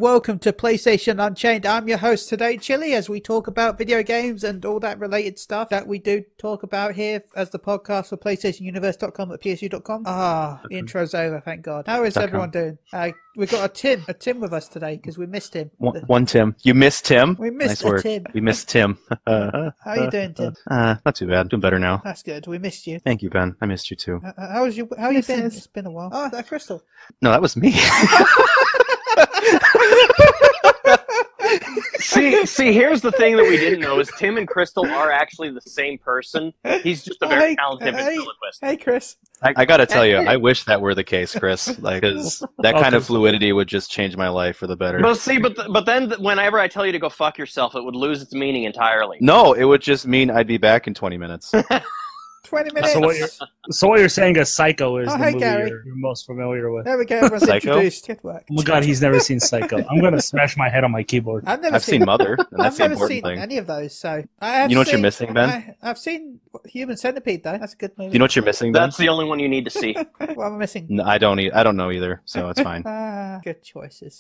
welcome to PlayStation Unchained. I'm your host today, Chili, as we talk about video games and all that related stuff that we do talk about here as the podcast for PlayStationUniverse.com at PSU.com. The intro's over, thank God. How is everyone doing? We've got a Tim with us today because we missed him. One Tim. You missed Tim? We missed Tim. We missed Tim. How are you doing, Tim? Not too bad. Doing better now. That's good. We missed you. Thank you, Ben. I missed you too. How you been? It's been a while. Oh, that Crystal. No, that was me. See, here's the thing that we didn't know is Tim and Crystal are actually the same person. He's just a very talented ventriloquist. Hey, Chris. I gotta tell you, I wish that were the case, Chris. Like, 'cause that kind of fluidity would just change my life for the better. But then whenever I tell you to go fuck yourself, it would lose its meaning entirely. No, it would just mean I'd be back in 20 minutes. 20 minutes. So what you're saying is Psycho is the movie Gary. you're most familiar with. There we go. Everyone's introduced. Good work. Oh my God, he's never seen Psycho. I'm going to smash my head on my keyboard. I've seen Mother, and that's the important thing. I've never seen any of those, so... You know what you're missing, Ben? I've seen Human Centipede, though. That's a good movie. You know what you're missing, Ben? That's the only one you need to see. What am I missing? No, I don't know either, so it's fine. Good choices.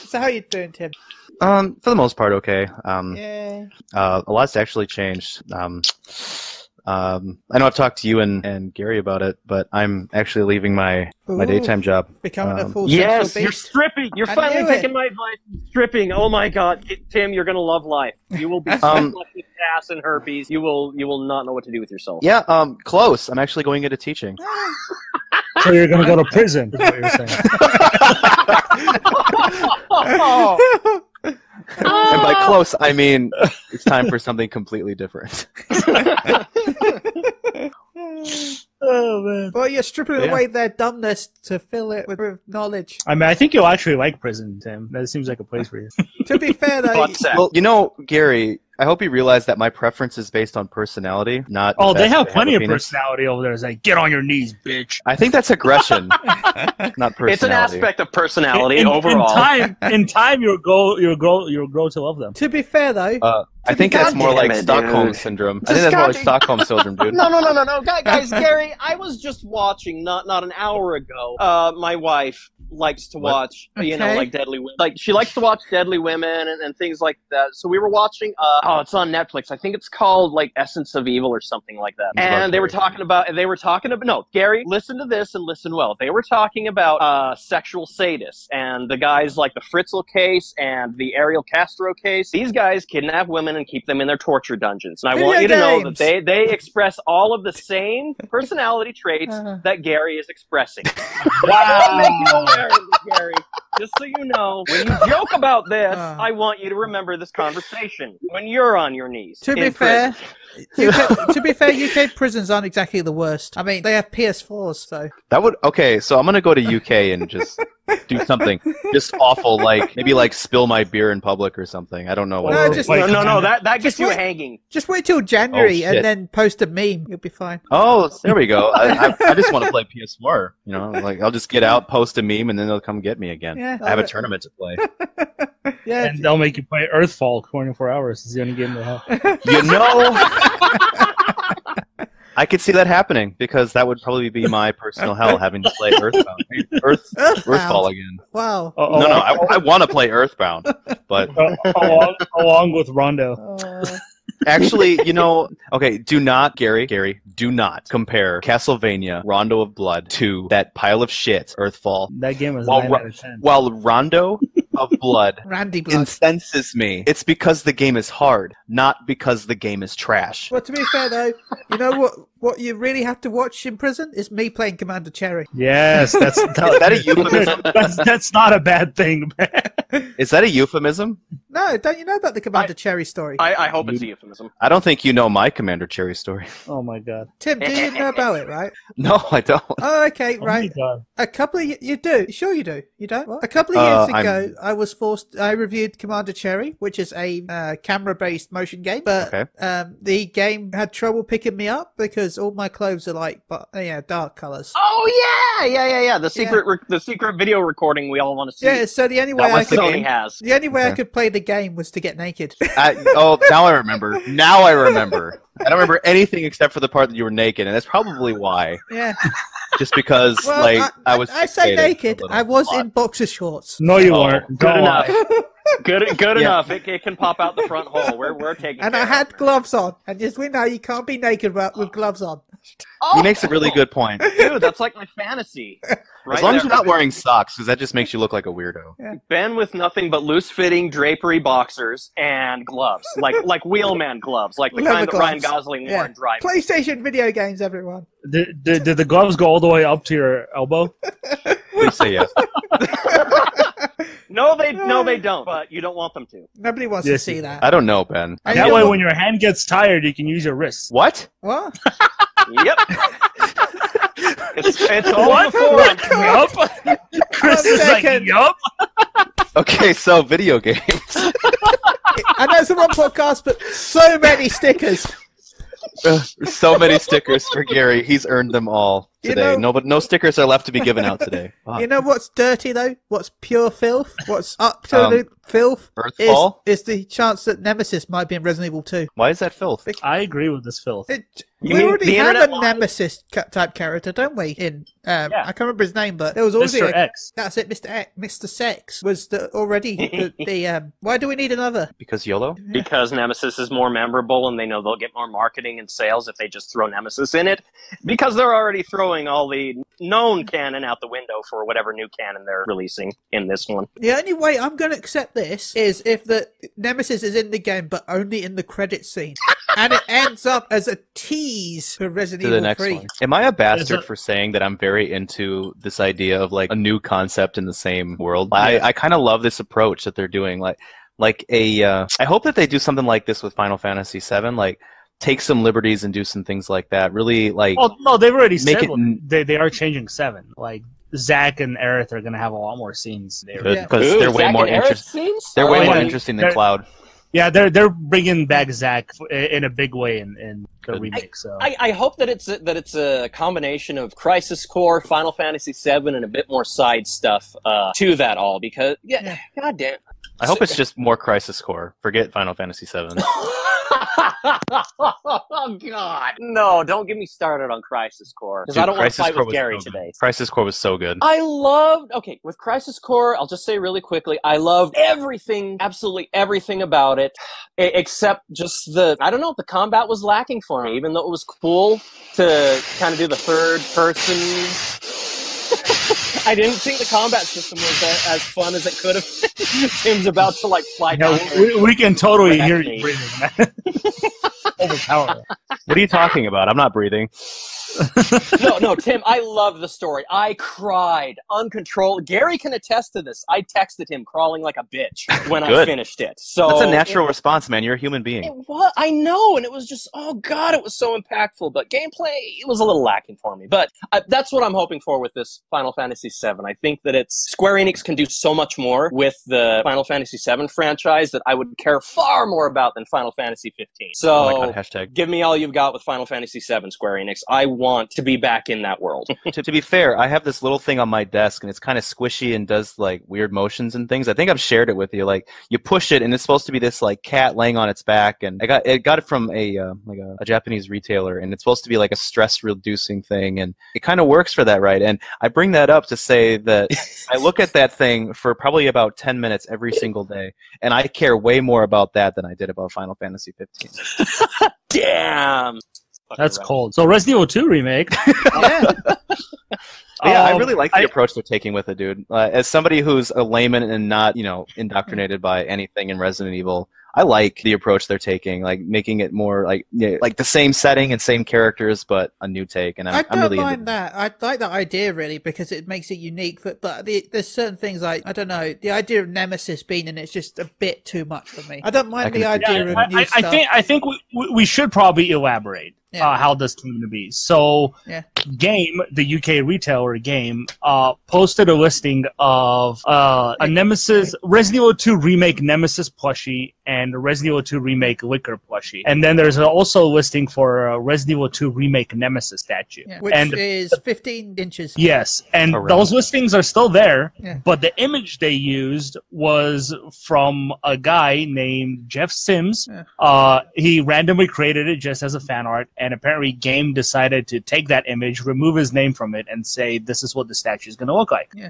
So how are you doing, Tim? For the most part, okay. Yay. A lot's actually changed. I know I've talked to you and Gary about it, but I'm actually leaving my daytime job. Becoming a full Yes, sexual you're beast. stripping. You're finally taking my advice. Stripping. Oh my God, Tim, you're gonna love life. You will be so with ass and herpes. You will not know what to do with yourself. Yeah, close. I'm actually going into teaching. So you're going to go to prison, is what you're saying. And by close, I mean it's time for something completely different. Oh, man. Well, you're stripping away their dumbness to fill it with knowledge. I mean, I think you'll actually like prison, Tim. That seems like a place for you. To be fair, though... Well, you know, Gary... I hope you realize that my preference is based on personality, not... Oh, they have plenty of personality over there. It's like, get on your knees, bitch. I think that's aggression, not personality. It's an aspect of personality overall. In time, you'll grow to love them. To be fair, though... I think that's more like Stockholm Syndrome. I think that's more like Stockholm Syndrome, dude. No. Guys, Gary, I was just watching, not an hour ago, my wife likes to watch, like Deadly Women. Like, she likes to watch Deadly Women and things like that. So we were watching, it's on Netflix. I think it's called, like, Essence of Evil or something like that. And they were talking about, no, Gary, listen to this and listen well. They were talking about sexual sadists and the guys like the Fritzl case and the Ariel Castro case. These guys kidnap women and keep them in their torture dungeons. And I want you to know that they express all of the same personality traits that Gary is expressing. Wow. Make you aware of it, Gary. Just so you know, when you joke about this, I want you to remember this conversation when you're on your knees. To be fair, UK prisons aren't exactly the worst. I mean, they have PS4s, so... So I'm gonna go to UK and just do something just awful, like maybe like spill my beer in public or something. I don't know what. No, that gets you hanging. Just wait till January and then post a meme. You'll be fine. Oh, there we go. I just want to play PS4. You know, like I'll just get out, post a meme, and then they'll come get me again. Yeah, I have a tournament to play. Yeah, and they'll make you play Earthfall 24 hours. It's the only game they have. You know, I could see that happening because that would probably be my personal hell, having to play Earthfall again. Wow. No, I want to play Earthbound, but along with Rondo. Actually, you know, okay, do not compare Castlevania Rondo of Blood to that pile of shit, Earthfall. That game was 9 out of 10. While Rondo of Blood Randy Blood incenses me, it's because the game is hard, not because the game is trash. Well, to be fair, though, you know what you really have to watch in prison is me playing Commander Cherry. Yes, is that a euphemism? That's not a bad thing, man. Is that a euphemism? No, don't you know about the Commander Cherry story? I hope it's a euphemism. I don't think you know my Commander Cherry story. Oh my God, Tim, do you know about it? Right? No, I don't. Oh, okay, right. Oh a couple of you do. Sure, you do. You don't? What? A couple of years ago, I reviewed Commander Cherry, which is a camera-based motion game, but the game had trouble picking me up because all my clothes are like, dark colors. Oh yeah. The secret video recording we all want to see. Yeah. So the only way I could play the game was to get naked. Now I remember. I don't remember anything except for the part that you were naked, and that's probably why. Yeah. just because I was. I say naked. I was lot. in boxer shorts. No, you weren't. Good enough. Good enough. It can pop out the front hole. We're taking. And I had gloves on, and as we know, you can't be naked with gloves on. He makes a really good point. Dude, that's like my fantasy. Right as long there. as you're not wearing socks, because that just makes you look like a weirdo. Yeah. Ben with nothing but loose-fitting drapery boxers and gloves, like wheelman gloves, like the Leather kind that gloves. Ryan Gosling wore in Drive. PlayStation video games, everyone. Did the gloves go all the way up to your elbow? Please say yes. No, they don't. But you don't want them to. Nobody wants to see that. I don't know, Ben. That way, when your hand gets tired, you can use your wrists. What? What? Yep. It's all in the forum. Yup. Chris is like, yup. Okay, so video games. I know it's a one podcast, but so many stickers. So many stickers for Gary. He's earned them all today. You know, no stickers are left to be given out today. Wow. You know what's dirty though? What's pure filth? What's absolute filth? Earthfall? Is the chance that Nemesis might be in Resident Evil 2. Why is that filth? I agree with this filth. We already have a Nemesis type character, don't we? I can't remember his name, but there was already Mr. X. That's it, Mr. X. Mr. Sex was already the. Why do we need another? Because YOLO? Because Nemesis is more memorable, and they know they'll get more marketing and sales if they just throw Nemesis in it. Because they're already throwing all the known canon out the window for whatever new canon they're releasing in this one. The only way I'm going to accept this is if the Nemesis is in the game, but only in the credits scene. And it ends up as a tease for Resident Evil 3. One. Am I a bastard for saying that I'm very into this idea of like a new concept in the same world? Yeah. I kind of love this approach that they're doing. I hope that they do something like this with Final Fantasy VII. Like, take some liberties and do some things like that. Really, like. Well, no, they've already said they are changing 7. Like, Zack and Aerith are going to have a lot more scenes. Because they're way more interesting. They're way more interesting than Cloud. Yeah, they're bringing back Zack in a big way in the remake. So I hope that it's a combination of Crisis Core, Final Fantasy VII, and a bit more side stuff to that all. Because goddamn, I hope it's just more Crisis Core. Forget Final Fantasy VII. Oh God, no! Don't get me started on Crisis Core because I don't want to fight with Gary today. Crisis Core was so good. I loved. Okay, with Crisis Core, I'll just say really quickly, I loved everything, absolutely everything about it, except just the combat was lacking for me. Even though it was cool to kind of do the third person. I didn't think the combat system was as fun as it could have. Tim's about to fly down. We can totally hear you breathing, man. Overpowered. What are you talking about? I'm not breathing. No, Tim, I love the story. I cried uncontrolled. Gary can attest to this. I texted him crawling like a bitch when I finished it. So that's a natural response, man. You're a human being. I know, and it was just, oh God, it was so impactful. But gameplay, it was a little lacking for me. But that's what I'm hoping for with this Final Fantasy VII. I think that Square Enix can do so much more with the Final Fantasy VII franchise that I would care far more about than Final Fantasy 15. So oh my God, hashtag. Give me all you've got with Final Fantasy VII, Square Enix. I want to be back in that world. To be fair, I have this little thing on my desk, and it's kind of squishy and does like weird motions and things. I think I've shared it with you. Like you push it, and it's supposed to be this like cat laying on its back. And I got it from a Japanese retailer, and it's supposed to be like a stress-reducing thing, and it kind of works for that, right? And I bring that up to say that I look at that thing for probably about 10 minutes every single day, and I care way more about that than I did about Final Fantasy 15. Damn. That's cold. So Resident Evil 2 remake. Yeah, I really like the approach they're taking with it, dude. As somebody who's a layman and not, indoctrinated by anything in Resident Evil, I like the approach they're taking, like making it more like the same setting and same characters, but a new take. And I don't mind that. I like that idea really because it makes it unique. But there's certain things like I don't know, the idea of Nemesis being in it's just a bit too much for me. I don't mind the idea of new stuff. I think we should probably elaborate. How this came to be. So, Game, the UK retailer Game, posted a listing of a Nemesis, Resident Evil 2 Remake Nemesis plushie and Resident Evil 2 Remake Liquor plushie. And then there's also a listing for a Resident Evil 2 Remake Nemesis statue. Which is 15 inches. Yes, and those listings are still there, but the image they used was from a guy named Jeff Sims. He randomly created it just as a fan art. and apparently Game decided to take that image, remove his name from it, and say this is what the statue is going to look like. Yeah.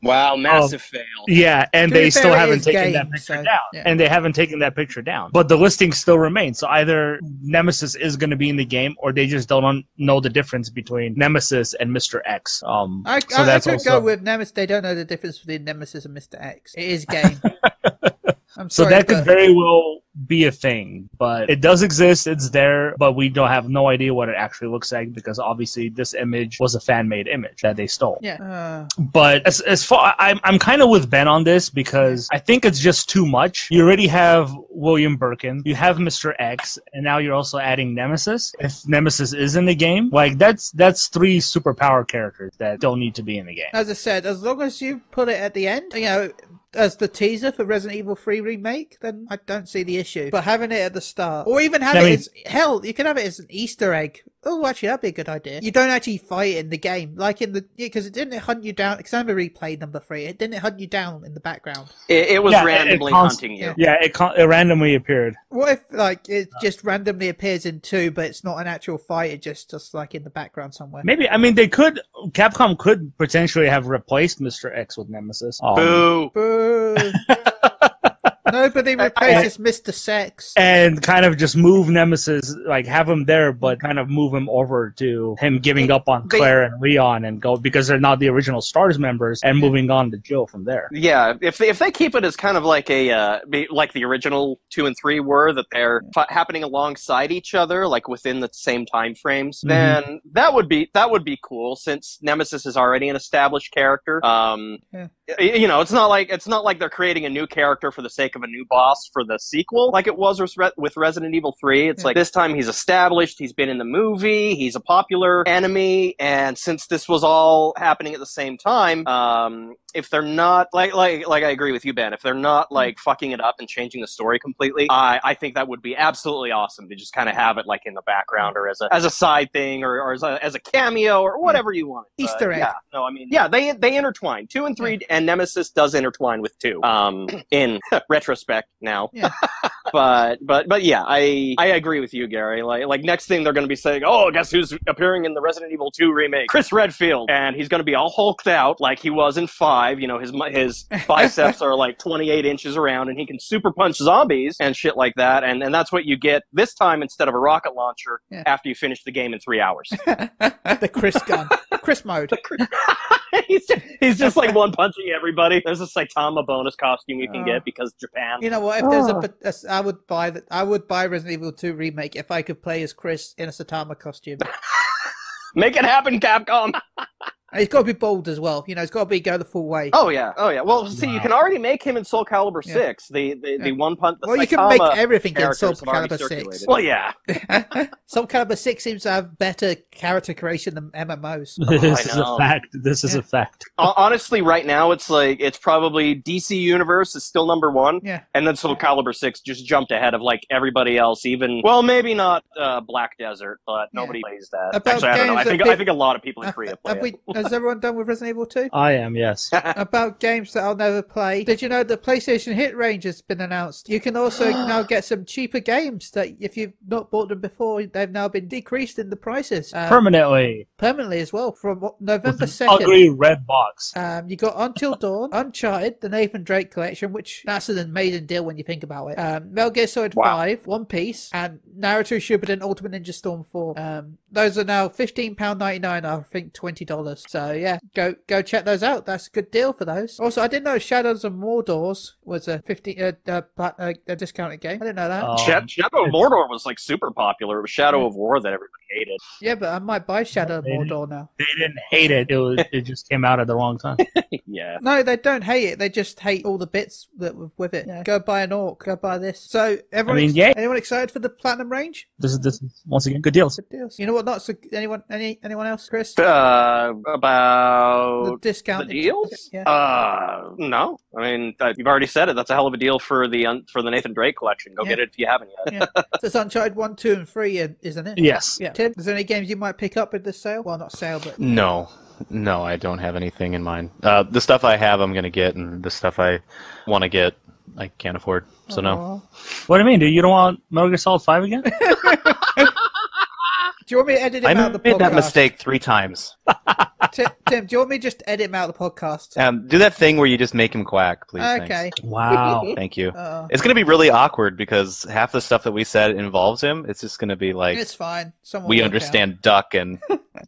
Wow, massive fail. Yeah, and they still haven't taken Game, that picture so, down. yeah. And they haven't taken that picture down. But the listing still remains. So either Nemesis is going to be in the game, or they just don't know the difference between Nemesis and Mr. X. I could go with Nemesis. They don't know the difference between Nemesis and Mr. X. It is Game. I'm sorry, so that could very well be a thing, but it does exist. It's there, but we don't have no idea what it actually looks like because obviously this image was a fan-made image that they stole. Yeah. But as far, I'm kind of with Ben on this because I think it's just too much. You already have William Birkin, you have Mr. X, and now you're also adding Nemesis. If Nemesis is in the game, like that's 3 superpower characters that don't need to be in the game. As I said, as long as you put it at the end, as the teaser for Resident Evil 3 Remake, then I don't see the issue. But having it at the start, or even have it as, hell, you can have it as an Easter egg. Oh, actually, that'd be a good idea. You don't actually fight in the game, like in the, because it didn't hunt you down, because I remember replayed number 3, it didn't hunt you down in the background. It was randomly hunting you. Yeah, it randomly appeared. What if, like, it just randomly appears in 2, but it's not an actual fight, it's just like in the background somewhere? Maybe, Capcom could potentially have replaced Mr. X with Nemesis. Boo! Boo! Nobody replaces Mr. Sex. And kind of just move Nemesis, like have him there, but kind of move him over to him giving up on Claire and Leon and go, because they're not the original Stars members, and moving on to Jill from there. Yeah, if they keep it as kind of like like the original 2 and 3 were, that they're happening alongside each other, like within the same time frames, then that would be cool, since Nemesis is already an established character. It's not like they're creating a new character for the sake of a new boss for the sequel, like it was with Resident Evil 3. It's like, this time he's established, he's been in the movie, he's a popular enemy, and since this was all happening at the same time, if they're not like I agree with you, Ben, if they're not like fucking it up and changing the story completely, I think that would be absolutely awesome to just kind of have it like in the background, or as a side thing, or as a cameo, or whatever you want. Easter egg. Yeah, no, I mean, yeah, they intertwine. 2 and 3, and Nemesis does intertwine with 2. In retrospect now. Yeah. but yeah, I agree with you, Gary. Like next thing they're going to be saying, oh, guess who's appearing in the Resident Evil 2 remake? Chris Redfield, and he's going to be all hulked out like he was in 5. His biceps are like 28 inches around, and he can super punch zombies and shit like that. And that's what you get this time instead of a rocket launcher after you finish the game in 3 hours. The Chris gun, Chris mode. He's just like one punching everybody. There's a Saitama bonus costume you can get because Japan. You know what? If there's I would buy Resident Evil 2 remake if I could play as Chris in a Saitama costume. Make it happen, Capcom. And he's got to be bold as well. It's got to go the full way. Oh yeah. Well, see, you can already make him in Soul Calibur 6. The one punch. Well, you can make everything in Soul Calibur 6. Well, yeah. Soul Calibur 6 seems to have better character creation than MMOs. This is a fact. This is a fact. Honestly, right now it's probably DC Universe is still number 1. Yeah. And then Soul Calibur 6 just jumped ahead of like everybody else. Even maybe not Black Desert, but nobody plays that. Actually, I don't know. I think a lot of people in Korea play it. Has everyone done with Resident Evil 2? I am, yes. About games that I'll never play. Did you know the PlayStation Hit Range has been announced? You can also now get some cheaper games that if you've not bought them before, they've now been decreased in the prices. Permanently as well, from November 2nd. Ugly red box. You got Until Dawn, Uncharted, the Nathan Drake collection, which that's an amazing deal when you think about it. Metal Gear Solid 5, One Piece, and Naruto Shippuden Ultimate Ninja Storm 4. Those are now £15.99, I think $20. So yeah, go check those out. That's a good deal for those. Also, I didn't know Shadows of Mordor was a a discounted game. I didn't know that. Shadow of Mordor was like super popular. It was Shadow of War that everybody hated. Yeah, but I might buy Shadow of Mordor now. They didn't hate it. It just came out at the wrong time. Yeah. No, they don't hate it. They just hate all the bits that were with it. Yeah. Go buy an Orc. Go buy this. So everyone, anyone excited for the Platinum range? This is once again good deals. Good deals. You know what? Not so. Anyone else, Chris? About the discount deals? Yeah. No. I mean, you've already said it. That's a hell of a deal for the Nathan Drake collection. Go get it if you haven't yet. Yeah. So it's Uncharted 1, 2, and 3, isn't it? Yes. Yeah. Tim, is there any games you might pick up with this sale? Well, not sale, but no, I don't have anything in mind. The stuff I have, I'm gonna get, and the stuff I want to get, I can't afford. So no. What do you mean, dude? You don't want Metal Gear Solid 5 again? Do you want me to edit him out of the podcast? I made that mistake 3 times. Tim, do you want me to just edit him out of the podcast? Do that thing where you just make him quack, please. Okay. Thanks. Wow. Thank you. It's going to be really awkward because half the stuff that we said involves him. It's just going to be like... It's fine. We understand duck and...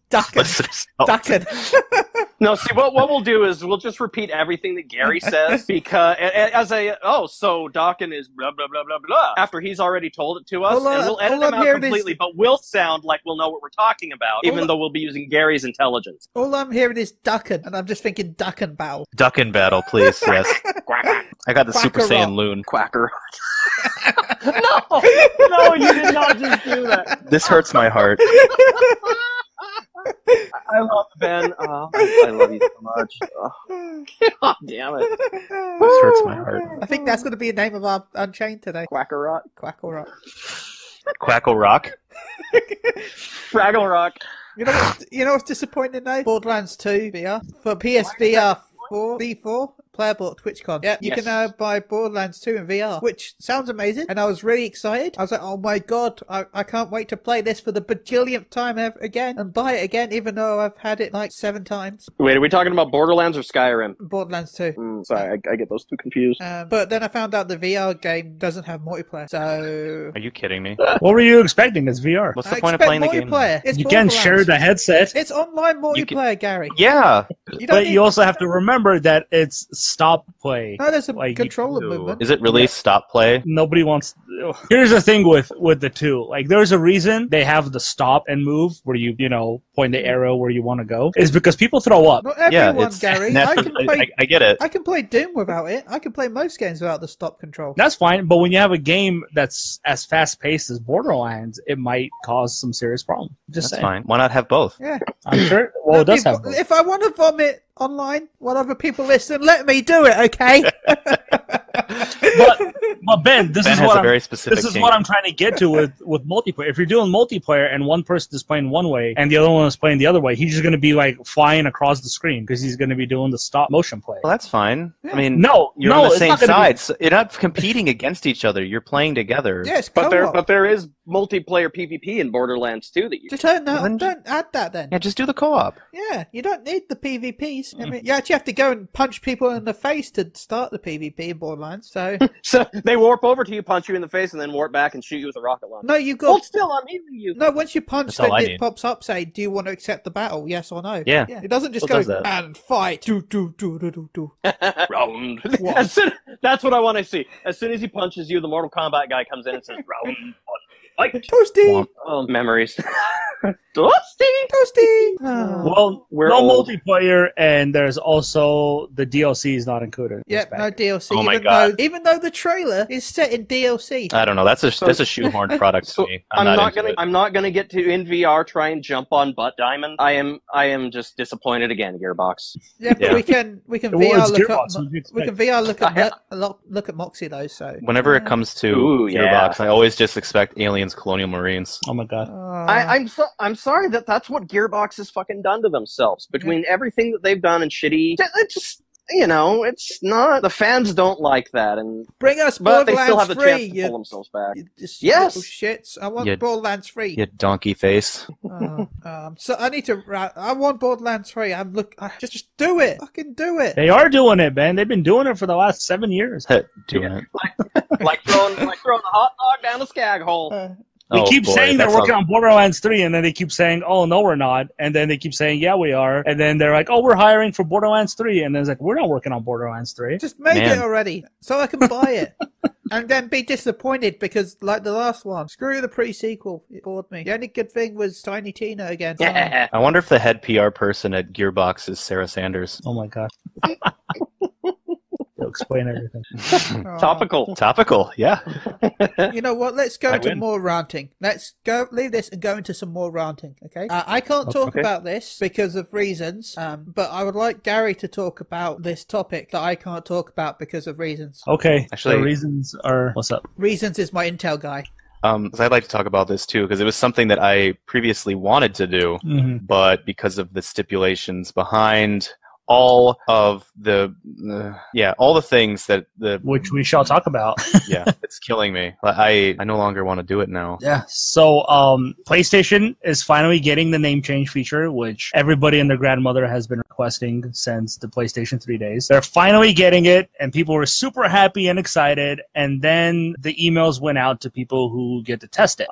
Duckin'. No, see, what we'll do is we'll just repeat everything that Gary says because so Dawkin is blah, blah, blah, blah, blah, after he's already told it to us, and we'll edit him out completely, but we'll sound like we'll know what we're talking about, even though we'll be using Gary's intelligence. All I'm hearing is duckin', and I'm just thinking duckin' battle. Duckin' battle, please, yes. I got the Super Saiyan Loon. Quackarot. No, you did not just do that. This hurts my heart. I love Ben. I love you so much. Oh. God damn it. This hurts my heart. I think that's going to be the name of our Unchained today. Quackarot. Quackarot. Quackle Rock? Fraggle Rock. You know what's disappointing though? Borderlands 2 VR for PSVR 4 V4 playable at TwitchCon. Yeah, you can now buy Borderlands 2 in VR, which sounds amazing, and I was really excited. I was like, oh my god, I can't wait to play this for the bajillionth time ever again, and buy it again, even though I've had it like 7 times. Wait, are we talking about Borderlands or Skyrim? Borderlands 2. Sorry, I get those two confused. But then I found out the VR game doesn't have multiplayer, so... Are you kidding me? What were you expecting? It's VR. What's the point of playing the game? You can share the headset. It's online multiplayer, Gary. Yeah. But you also have to remember that it's stop play. No, there's a controller movement. Is it really stop play? Nobody wants... Here's the thing with the two. Like, there's a reason they have the stop and move where you point the arrow where you want to go. Is because people throw up. Not everyone, Gary. I get it. I can play Doom without it. I can play most games without the stop control. That's fine, but when you have a game that's as fast-paced as Borderlands, it might cause some serious problems. That's fine. Why not have both? Yeah. I'm sure. Well, it does have both. If I want to vomit online while other people listen, let me do it, okay? But Ben, this is what I'm trying to get to with multiplayer. If you're doing multiplayer and one person is playing one way and the other one is playing the other way, he's just going to be like flying across the screen because he's going to be doing the stop motion play. Well, that's fine. Yeah. I mean, you're on the same side. So you're not competing against each other. You're playing together. Yes, but there is multiplayer PvP in Borderlands 2 that you just don't add that then. Yeah, just do the co-op. Yeah, you don't need the PvPs. I mean, you actually have to go and punch people in the face to start the PvP in Borderlands. So they warp over to you, punch you in the face, and then warp back and shoot you with a rocket launcher. No, you got. Hold still, I'm healing you. No, once you punch, then it pops up saying, "Do you want to accept the battle? Yes or no?" Yeah. It doesn't just go and fight. Do. Round. That's what I want to see. As soon as he punches you, the Mortal Kombat guy comes in and says, "Round one." Like Toasty. Oh, memories. Toasty. Well, no multiplayer, and there's also the DLC is not included. Yep, no DLC. Oh my god! Even though the trailer is set in DLC. I don't know. That's a shoehorned product to me. I'm not gonna get to in VR try and jump on Butt Diamond. I am just disappointed again, Gearbox. Yeah, but we can VR look at Moxie though. So whenever it comes to Gearbox, I always just expect Aliens Colonial Marines. Oh my god! I'm sorry that's what Gearbox has fucking done to themselves. Between everything that they've done and shitty, it just it's not. The fans don't like that, and bring us but Borderlands they still have the 3, chance to pull themselves back. Yes, shits. I want Borderlands 3. You donkey face. So I need to. I want Borderlands 3. Just do it. Fucking do it. They are doing it, man. They've been doing it for the last 7 years. Doing it. like throwing a hot dog down a skag hole. They keep saying they're working on Borderlands 3, and then they keep saying, oh, no, we're not. And then they keep saying, yeah, we are. And then they're like, oh, we're hiring for Borderlands 3. And then it's like, we're not working on Borderlands 3. Just make it already so I can buy it. And then be disappointed because, like the last one, screw the pre-sequel. It bored me. The only good thing was Tiny Tina again. Yeah. I wonder if the head PR person at Gearbox is Sarah Sanders. Oh, my God. Explain everything. Topical, yeah. You know what? Let's go into more ranting. Let's leave this and go into some more ranting. Okay. I can't talk about this because of reasons. But I would like Gary to talk about this topic that I can't talk about because of reasons. Okay. Actually, the reasons are what's up? Reasons is my Intel guy. I'd like to talk about this too because it was something that I previously wanted to do, but because of the stipulations behind all of the all the things that which we shall talk about. Yeah, it's killing me. I no longer want to do it now. Yeah. So PlayStation is finally getting the name change feature, which everybody and their grandmother has been requesting since the PlayStation 3 days. They're finally getting it, and people were super happy and excited. And then the emails went out to people who get to test it.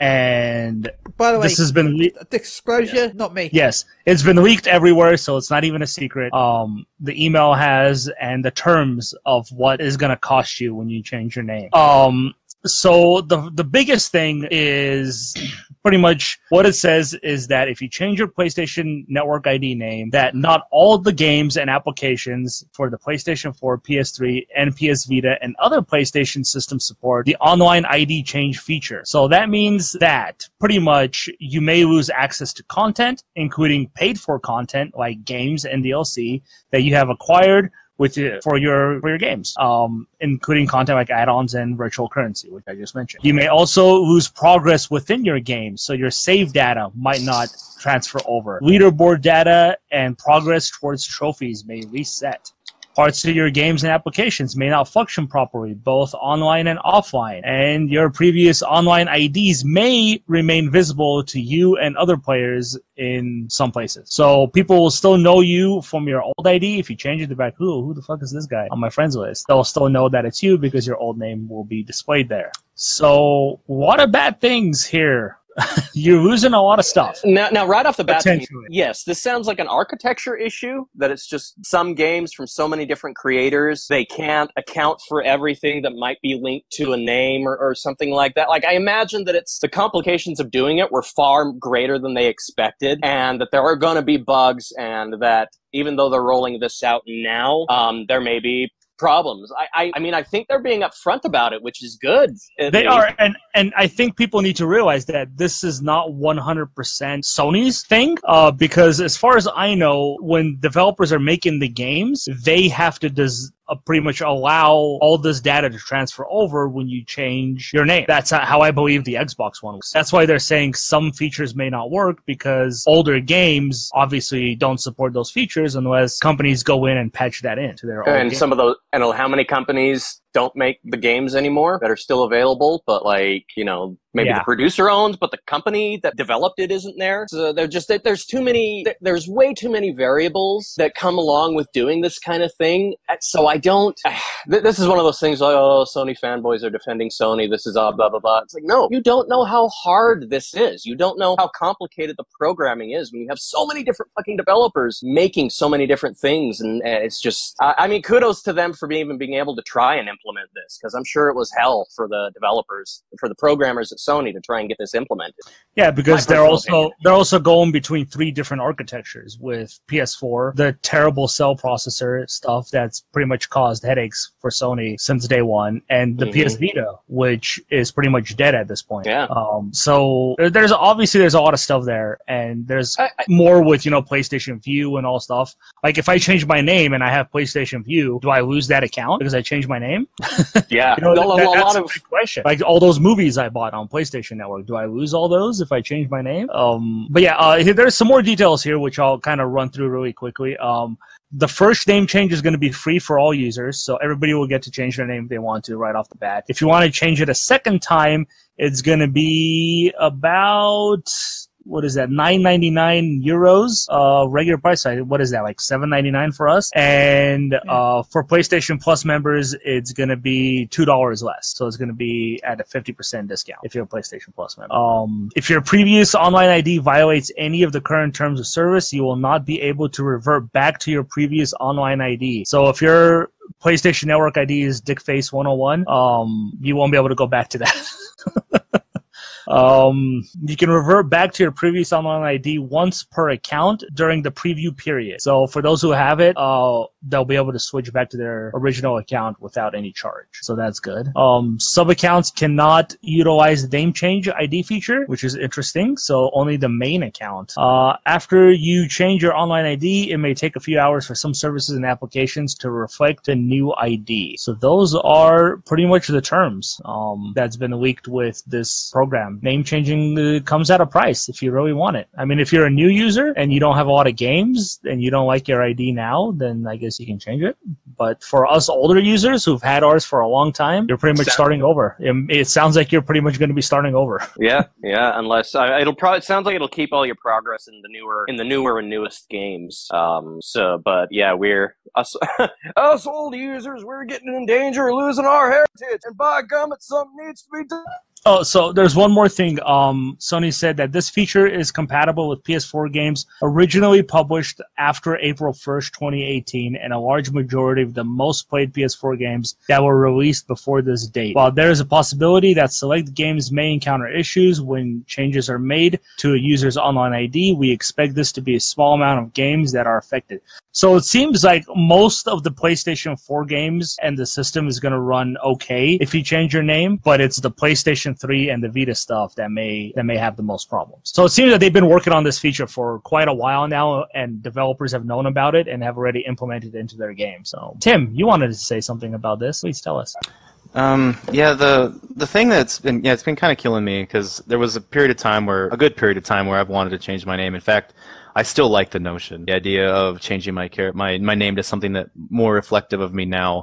And by the way, this has been disclosure, not me. Yes, it's been leaked everywhere, so it's not even a secret. The email has and the terms of what is going to cost you when you change your name. So the biggest thing is pretty much what it says is that if you change your PlayStation Network ID name, that not all the games and applications for the PlayStation 4, PS3, and PS Vita and other PlayStation systems support the online ID change feature. So that means that pretty much you may lose access to content, including paid for content like games and DLC that you have acquired for your games, including content like add-ons and virtual currency, which I just mentioned. You may also lose progress within your game, so your save data might not transfer over. Leaderboard data and progress towards trophies may reset. Parts of your games and applications may not function properly, both online and offline, and your previous online IDs may remain visible to you and other players in some places. So people will still know you from your old ID. If you change it, they're like, who the fuck is this guy on my friends list? They'll still know that it's you because your old name will be displayed there. So what are bad things here? You're losing a lot of stuff. Now, right off the bat, Potentially. yes, this sounds like an architecture issue, that it's just some games from so many different creators, they can't account for everything that might be linked to a name or something like that. Like, I imagine that the complications of doing it were far greater than they expected, and that there are going to be bugs, and that even though they're rolling this out now, there may be problems. I mean, I think they're being upfront about it, which is good. They are, and I think people need to realize that this is not 100% Sony's thing, because as far as I know, when developers are making the games, they have to pretty much allow all this data to transfer over when you change your name. That's how I believe the Xbox One works. That's why they're saying some features may not work, because older games obviously don't support those features unless companies go in and patch that into their own games. Some of those, and how many companies don't make the games anymore that are still available, but maybe the producer owns, but the company that developed it isn't there. So there's way too many variables that come along with doing this kind of thing. So this is one of those things like, oh, Sony fanboys are defending Sony. This is blah, blah, blah. It's like, no, you don't know how hard this is. You don't know how complicated the programming is when you have so many different fucking developers making so many different things. And it's just, I mean, kudos to them for even being able to try and implement this, because I'm sure it was hell for the developers, for the programmers at Sony to try and get this implemented. Yeah, because they're also going between 3 different architectures with PS4, the terrible cell processor stuff that's pretty much caused headaches for Sony since day one, and the PS Vita, which is pretty much dead at this point. Yeah. So there's a lot of stuff there, and there's more with PlayStation View and all stuff. Like if I change my name and I have PlayStation View, do I lose that account because I changed my name? Yeah, that's a big question. Like all those movies I bought on PlayStation Network, do I lose all those if I change my name? But yeah, there's some more details here which I'll kind of run through really quickly. The first name change is going to be free for all users, so everybody will get to change their name if they want to right off the bat. If you want to change it a second time, it's going to be about, what is that, 9.99 euros, regular price. What is that, like 7.99 for us? And for PlayStation Plus members, it's going to be $2 less. So it's going to be at a 50% discount if you're a PlayStation Plus member. If your previous online ID violates any of the current terms of service, you will not be able to revert back to your previous online ID. So if your PlayStation Network ID is Dickface101, you won't be able to go back to that. You can revert back to your previous online ID once per account during the preview period. So for those who have it, they'll be able to switch back to their original account without any charge. So that's good. Sub-accounts cannot utilize the name change ID feature, which is interesting. So only the main account. After you change your online ID, it may take a few hours for some services and applications to reflect a new ID. So those are pretty much the terms that's been leaked with this program name changing comes at a price if you really want it. I mean, if you're a new user and you don't have a lot of games and you don't like your ID now, then I guess you can change it. But for us older users who've had ours for a long time, you're pretty much starting over. It sounds like you're pretty much going to be starting over. Yeah, unless it sounds like it'll keep all your progress in the newer and newest games. But yeah, we're us old users, we're getting in danger of losing our heritage, and by gum, something needs to be done. Oh, so there's one more thing. Sony said that this feature is compatible with PS4 games originally published after April 1st, 2018, and a large majority of the most played PS4 games that were released before this date. While there is a possibility that select games may encounter issues when changes are made to a user's online ID, we expect this to be a small amount of games that are affected. So it seems like most of the PlayStation 4 games and the system is going to run okay if you change your name, but it's the PlayStation 3 and the Vita stuff that may have the most problems. So it seems that they've been working on this feature for quite a while now, and developers have known about it and have already implemented it into their game. So, Tim, you wanted to say something about this. Please tell us. The thing that's been it's been kind of killing me, because there was a good period of time where I've wanted to change my name. In fact, I still like the notion, the idea of changing my name to something that more reflective of me now.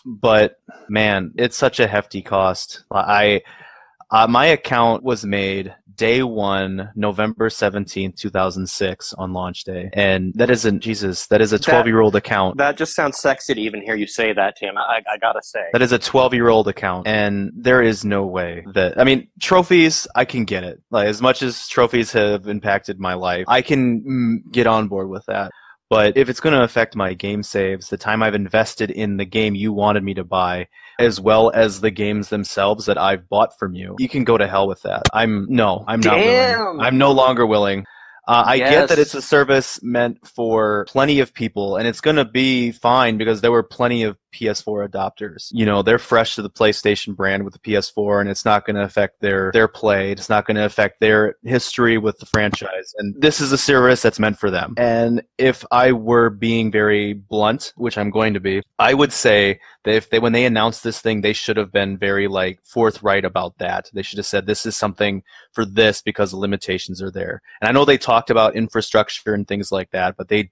But man, it's such a hefty cost. My account was made day one, November 17th, 2006 on launch day. And that is a 12-year-old account. That just sounds sexy to even hear you say that, Tim. I gotta say. That is a 12-year-old account. And there is no way that, I mean, trophies, I can get it. Like, as much as trophies have impacted my life, I can get on board with that. But if it's going to affect my game saves, the time I've invested in the game you wanted me to buy, as well as the games themselves that I've bought from you, you can go to hell with that. I'm not willing. I'm no longer willing. I get that it's a service meant for plenty of people, and it's going to be fine because there were plenty of PS4 adopters. You know, they're fresh to the PlayStation brand with the PS4, and it's not going to affect their play. It's not going to affect their history with the franchise. And this is a service that's meant for them. And if I were being very blunt, which I'm going to be, I would say that when they announced this thing, they should have been very forthright about that. They should have said this is something for this because the limitations are there. And I know they talked about infrastructure and things like that, but they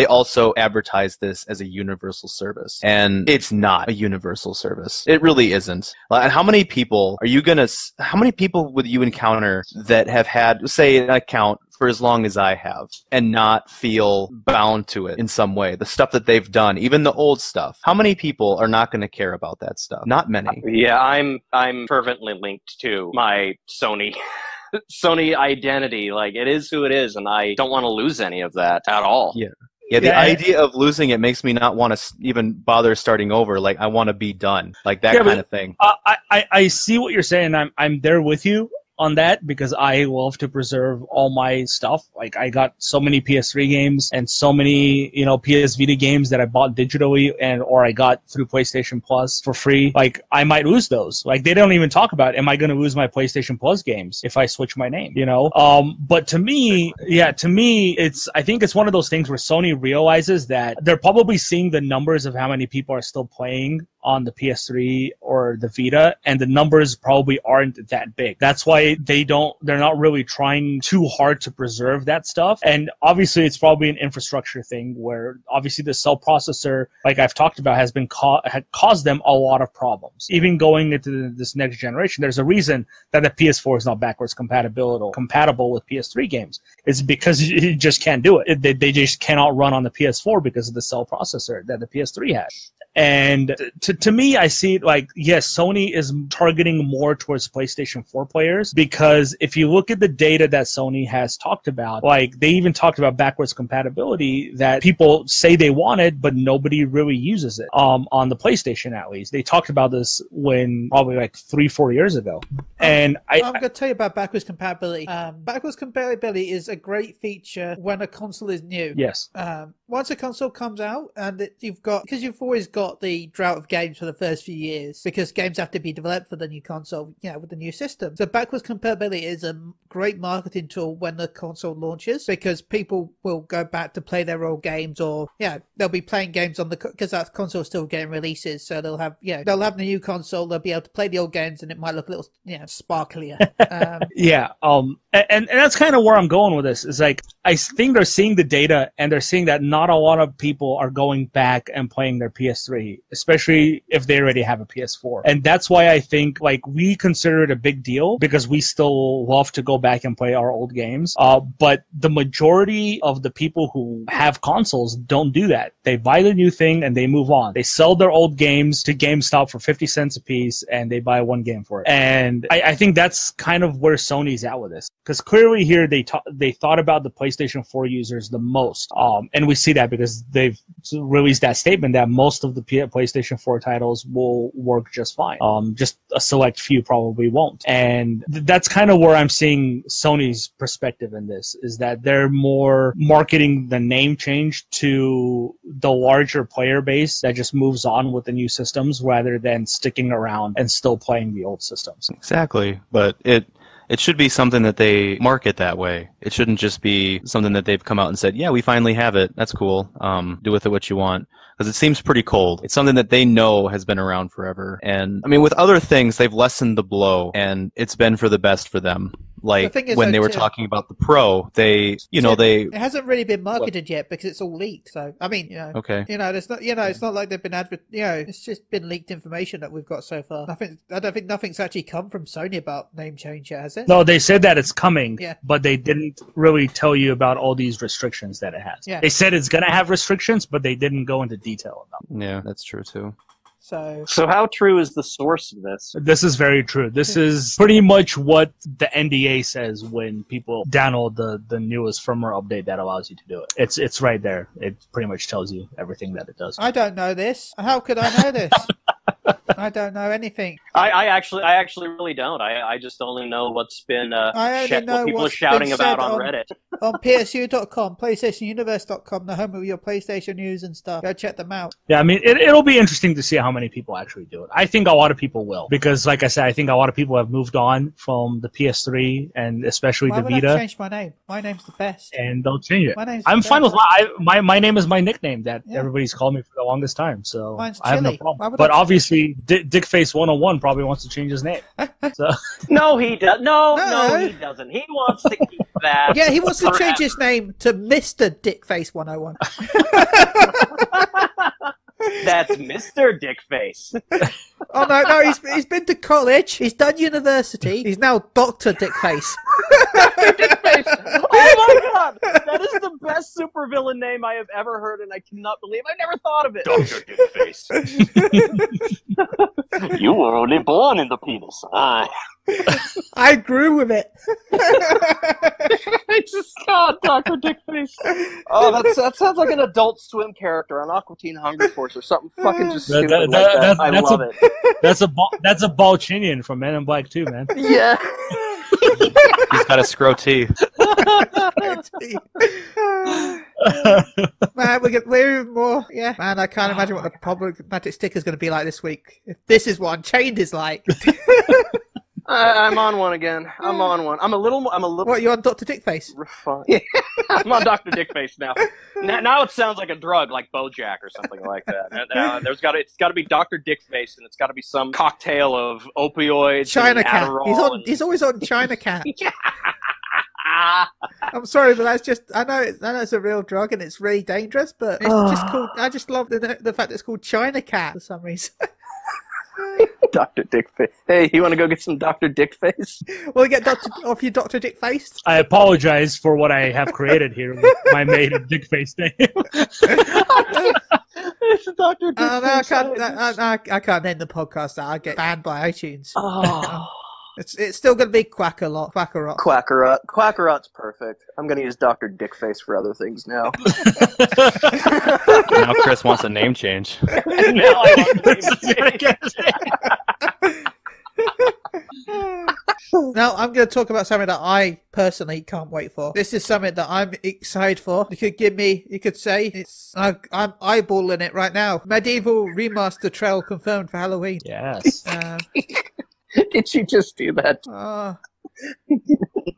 also advertised this as a universal service. And it's not a universal service. It really isn't. How many people would you encounter that have had, say, an account for as long as I have and not feel bound to it in some way? The stuff that they've done, even the old stuff. How many people are not going to care about that stuff? Not many. Yeah, I'm fervently linked to my Sony identity. Like, it is who it is, and I don't want to lose any of that at all. Yeah, the idea of losing it makes me not want to even bother starting over. Like, I want to be done. Like, that kind of thing. I see what you're saying. I'm there with you on that, because I love to preserve all my stuff. Like, I got so many PS3 games and so many, PS Vita games that I bought digitally or I got through PlayStation Plus for free. Like, I might lose those. Like, they don't even talk about, am I going to lose my PlayStation Plus games if I switch my name, But to me, I think it's one of those things where Sony realizes that they're probably seeing the numbers of how many people are still playing on the PS3 or the Vita, and the numbers probably aren't that big. That's why they're not really trying too hard to preserve that stuff. And obviously it's probably an infrastructure thing where obviously the cell processor, like I've talked about, had caused them a lot of problems. Even going into this next generation, there's a reason that the PS4 is not backwards compatible with PS3 games. It's because you just can't do it. They just cannot run on the PS4 because of the cell processor that the PS3 has. And to me, I see it like, yes, Sony is targeting more towards PlayStation 4 players, because if you look at the data that Sony has talked about, like they even talked about backwards compatibility that people say they wanted, but nobody really uses it on the PlayStation at least. They talked about this when probably like 3-4 years ago. And I'm going to tell you about backwards compatibility. Backwards compatibility is a great feature when a console is new. Yes. Once a console comes out and because you've always got the drought of games for the first few years, because games have to be developed for the new console, with the new system. So backwards compatibility is a great marketing tool when the console launches, because people will go back to play their old games, or they'll be playing games on the because that console's still getting releases, so they'll have the new console, they'll be able to play the old games, and it might look a little sparklier. And that's kind of where I'm going with this. Is like, I think they're seeing the data and they're seeing that not a lot of people are going back and playing their PS3, especially if they already have a PS4. And that's why I think, like, we consider it a big deal because we still love to go back and play our old games. But the majority of the people who have consoles don't do that. They buy the new thing and they move on. They sell their old games to GameStop for 50 cents a piece and they buy one game for it. And I think that's kind of where Sony's at with this. Because clearly here they thought about the PlayStation 4 users the most. And we see that because they've released that statement that most of the PlayStation 4 titles will work just fine. Just a select few probably won't. And that's kind of where I'm seeing Sony's perspective in this, is that they're more marketing the name change to the larger player base that just moves on with the new systems rather than sticking around and still playing the old systems. Exactly. But it should be something that they market that way. It shouldn't just be something that they've come out and said, yeah, we finally have it. That's cool. Do with it what you want. Because it seems pretty cold. It's something that they know has been around forever. And, I mean, with other things, they've lessened the blow, and it's been for the best for them. Like, when they were talking about the Pro, it hasn't really been marketed yet because it's all leaked. So, I mean, okay. There's not, it's not like they've been it's just been leaked information that we've got so far. I don't think nothing's actually come from Sony about name change yet, has it? No, they said that it's coming, but they didn't really tell you about all these restrictions that it has. Yeah. They said it's going to have restrictions, but they didn't go into detail about it. Yeah, that's true too. So how true is the source of this? This is very true. This is pretty much what the NDA says when people download the newest firmware update that allows you to do it. It's right there. It pretty much tells you everything that it does. I don't know this. How could I know this? I don't know anything. I actually really don't. I just only know what's been what people are shouting about on Reddit. On PSU.com, PlayStationUniverse.com, the home of your PlayStation news and stuff. Go check them out. Yeah, I mean, it'll be interesting to see how many people actually do it. I think a lot of people will. Because, like I said, I think a lot of people have moved on from the PS3 and especially the Vita. Why would I change my name? My name's the best. And don't change it. My name's I'm fine with my name is my nickname that everybody's called me for the longest time. So mine's I have no problem. But obviously, Dickface 101 probably wants to change his name. So. No, he does. No, he doesn't. He wants to keep that. Yeah, he wants to change his name to Mr. Dickface 101. That's Mr. Dickface. Oh no, he's been to college. He's done university. He's now Dr. Dickface. Dr. Dickface. Oh my god, that is the best supervillain name I have ever heard, and I cannot believe I never thought of it. Dr. Dickface. You were only born in the penis. I grew with it. God, Dr. Dickface. Oh, that sounds like an Adult Swim character on Aqua Teen Hunger Force or something fucking just stupid like that. I love it. That's a Balchinian from Men in Black 2, man. Yeah. He's got a scrotee. Man, we're even more. Yeah, man, I can't imagine what the problematic sticker is going to be like this week. If this is what Unchained is like. I'm on one again. I'm on one. I'm a little. What, you on Dr. Dickface? Refined. I'm on Dr. Dickface now. Now it sounds like a drug, like BoJack or something like that. It's got to be Dr. Dickface, and it's got to be some cocktail of opioids. China Cat. Adderall He's always on China Cat. I'm sorry, but that's just. I know it's a real drug and it's really dangerous, but it's just called. I just love the fact that it's called China Cat for some reason. Dr. Dickface. Hey, you want to go get some Dr. Dickface? Well, get off your Dr. Dickface. I apologize for what I have created here with my maiden Dickface name. It's Dr. Dickface. I can't end the podcast. I'll get banned by iTunes. Oh. It's still going to be Quackarot. Quackarot's perfect. I'm going to use Dr. Dickface for other things now. Now Chris wants a name change. Now I want a name change. Now I'm going to talk about something that I personally can't wait for. This is something that I'm excited for. You could say I'm eyeballing it right now. Medieval Remaster Trail confirmed for Halloween. Yes. Did she just do that?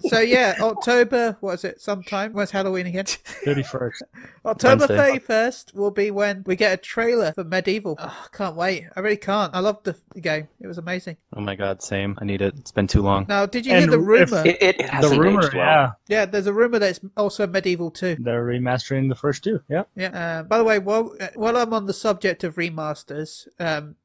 So yeah, October, what is it, sometime? When's Halloween again? 31st. October Wednesday. 31st will be when we get a trailer for Medieval. Oh, can't wait. I really can't. I loved the game. It was amazing. Oh my god, same. I need it. It's been too long. Now, did you hear the rumor? It hasn't The rumor, aged well. yeah. Yeah, there's a rumor that it's also Medieval 2. They're remastering the first two. Yeah. Yeah. By the way, while I'm on the subject of remasters,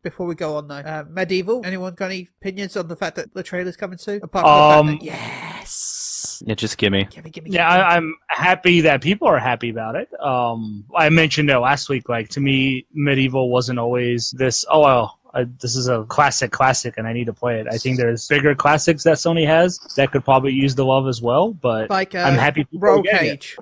before we go on though, Medieval. Anyone got any opinions on the fact that the trailer's coming soon? Apart from the fact that, yes. Yeah, just gimme. Yeah, I'm happy that people are happy about it. I mentioned it last week. Like, to me, Medieval wasn't always this. Oh well, this is a classic, and I need to play it. I think there's bigger classics that Sony has that could probably use the love as well. But like, I'm happy people Roll are getting Cage.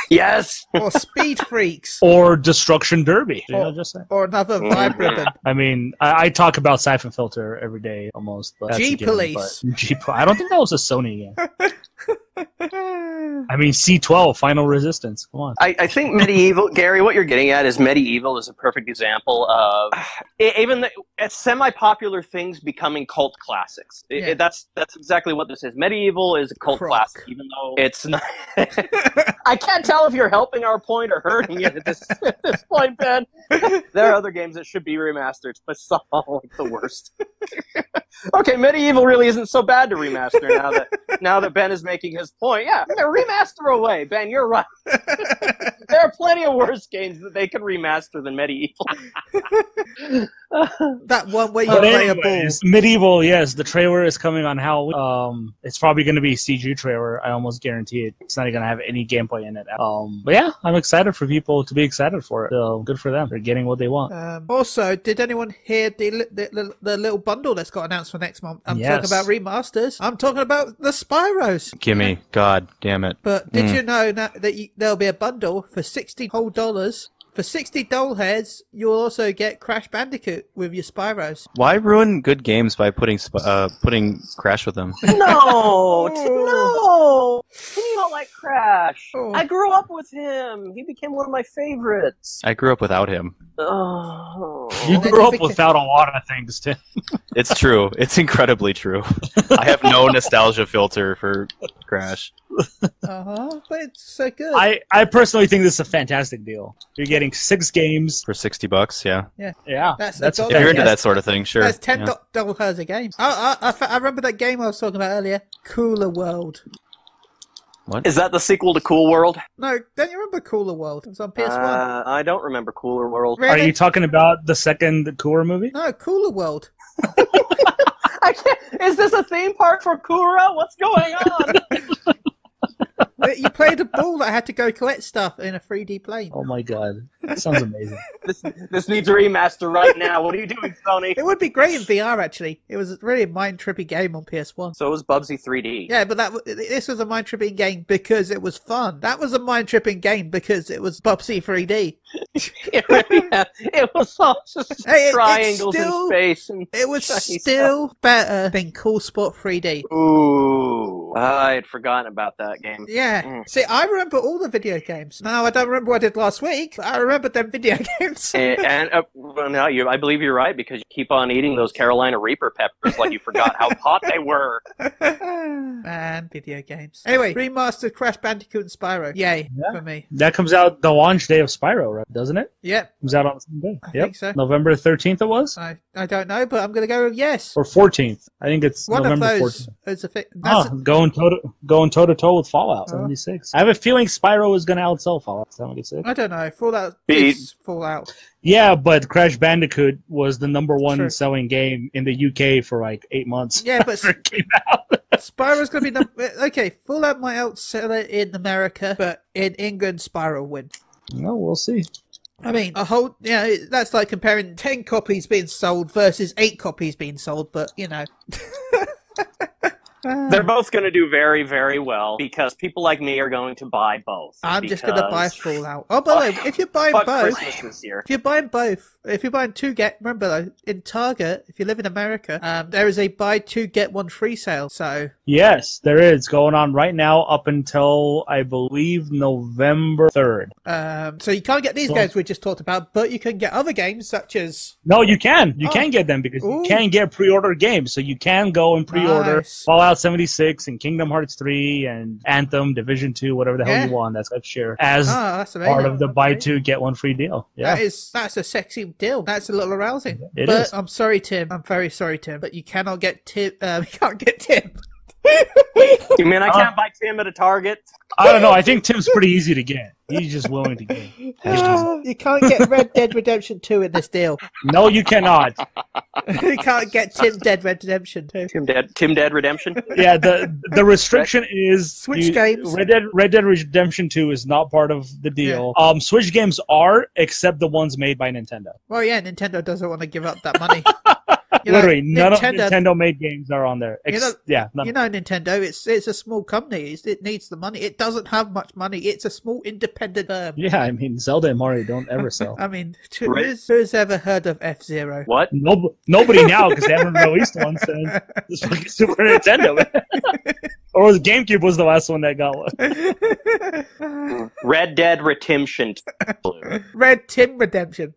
Yes. Or Speed Freaks. Or Destruction Derby. Just say. Or another Vibe Ribbon. I mean, I talk about Siphon Filter every day almost. But G-Police. I don't think that was a Sony game. I mean, C12, Final Resistance. Come on. I think Medieval, Gary, what you're getting at is Medieval is a perfect example of even semi-popular things becoming cult classics. That's exactly what this is. Medieval is a cult classic, even though it's not. I can't tell if you're helping our point or hurting it at this point, Ben. There are other games that should be remastered, but some are like the worst. Okay, Medieval really isn't so bad to remaster now that Ben is making his point. Yeah, remaster away, Ben. You're right. There are plenty of worse games that they can remaster than Medieval. That one where you play a ball. Medieval, yes, the trailer is coming on Halloween. It's probably going to be a CG trailer. I almost guarantee it. It's not going to have any gameplay in it. But yeah, I'm excited for people to be excited for it. So good for them. They're getting what they want. Also, did anyone hear the little bundle that's got announced for next month? I'm talking about remasters. I'm talking about the Spyros. Gimme. God damn it. But did you know that there'll be a bundle for $60 whole dollars? For 60 doll heads, you'll also get Crash Bandicoot with your Spyros. Why ruin good games by putting Crash with them? No! No! You don't like Crash. Oh. I grew up with him. He became one of my favorites. I grew up without him. Oh. You grew up without a lot of things, Tim. It's true. It's incredibly true. I have no nostalgia filter for Crash. But it's so good. I personally think this is a fantastic deal. You're getting 6 games For $60, yeah. Yeah, that's If you're into that sort of thing, sure. That's $10 a game. I remember that game I was talking about earlier, Cooler World. What? Is that the sequel to Cool World? No, don't you remember Cooler World? It was on PS1. I don't remember Cooler World. Really? Are you talking about the second Cooler movie? No, Cooler World. I can't. Is this a theme park for Kura? What's going on? You played a ball that had to go collect stuff in a 3D plane. Oh my god, that sounds amazing. This needs a remaster right now. What are you doing, Sony? It would be great in VR, actually. It was really a mind-trippy game on PS1. So was Bubsy 3D. Yeah, but this was a mind-tripping game because it was fun. That was a mind-tripping game because it was Bubsy 3D. It was all just triangles in space. And it was still better than Cool Sport 3D. Ooh, I had forgotten about that game. Yeah. See, I remember all the video games. No, I don't remember what I did last week, but I remember them video games. I believe you're right, because you keep on eating those Carolina Reaper peppers like you forgot how hot they were. Man, video games. Anyway, remastered Crash Bandicoot and Spyro. Yay, for me. That comes out the launch day of Spyro, right? Doesn't it? Yep. Comes out on the same day. I think so. November 13th it was? I don't know, but I'm going to go with yes. Or 14th. I think it's One November of those 14th. is a fit. Going toe to toe with Fallout 76. I have a feeling Spyro is going to outsell Fallout 76. I don't know. Fallout is Fallout. Yeah, but Crash Bandicoot was the #1 selling game in the UK for like 8 months. Yeah, but after it came out. Spyro's going to be okay. Fallout might outsell it in America, but in England, Spyro win. No, we'll see. I mean, that's like comparing 10 copies being sold versus 8 copies being sold, but, you know. They're both going to do very, very well, because people like me are going to buy both. I'm just going to buy Fallout. Oh, by the way, if you're buying both, if you're buying 2 remember though, in Target, if you live in America, there is a buy 2 get 1 free sale. So yes, there is going on right now up until I believe November 3rd. So you can't get these games we just talked about, but you can get other games such as. No, you can. You can get them because you can get pre-order games. So you can go and pre-order Fallout Fallout 76 and Kingdom Hearts 3 and Anthem, Division 2, whatever the hell you want. That's share as part of the buy two get one free deal. Yeah, that's a sexy deal. That's a little arousing. It is. I'm sorry, Tim. I'm very sorry, Tim. But you cannot get Tim. You can't get Tim. You mean I can't buy Tim at a Target? I don't know. I think Tim's pretty easy to get. He's just willing to get. You can't get Red Dead Redemption 2 in this deal. No, you cannot. You can't get Tim Dead Redemption 2. Tim Dead Redemption? Yeah, the restriction is Switch games. Red Dead Redemption 2 is not part of the deal. Yeah. Switch games are, except the ones made by Nintendo. Well, yeah, Nintendo doesn't want to give up that money. Literally, none of Nintendo-made games are on there. Nintendo, it's a small company. It needs the money. It doesn't have much money. It's a small independent firm. Yeah, I mean, Zelda and Mario don't ever sell. I mean, who's ever heard of F-Zero? What? Nobody now, because they haven't released one since this fucking Super Nintendo. Or the GameCube was the last one that got one. Red Dead Redemption. Red Tim Redemption.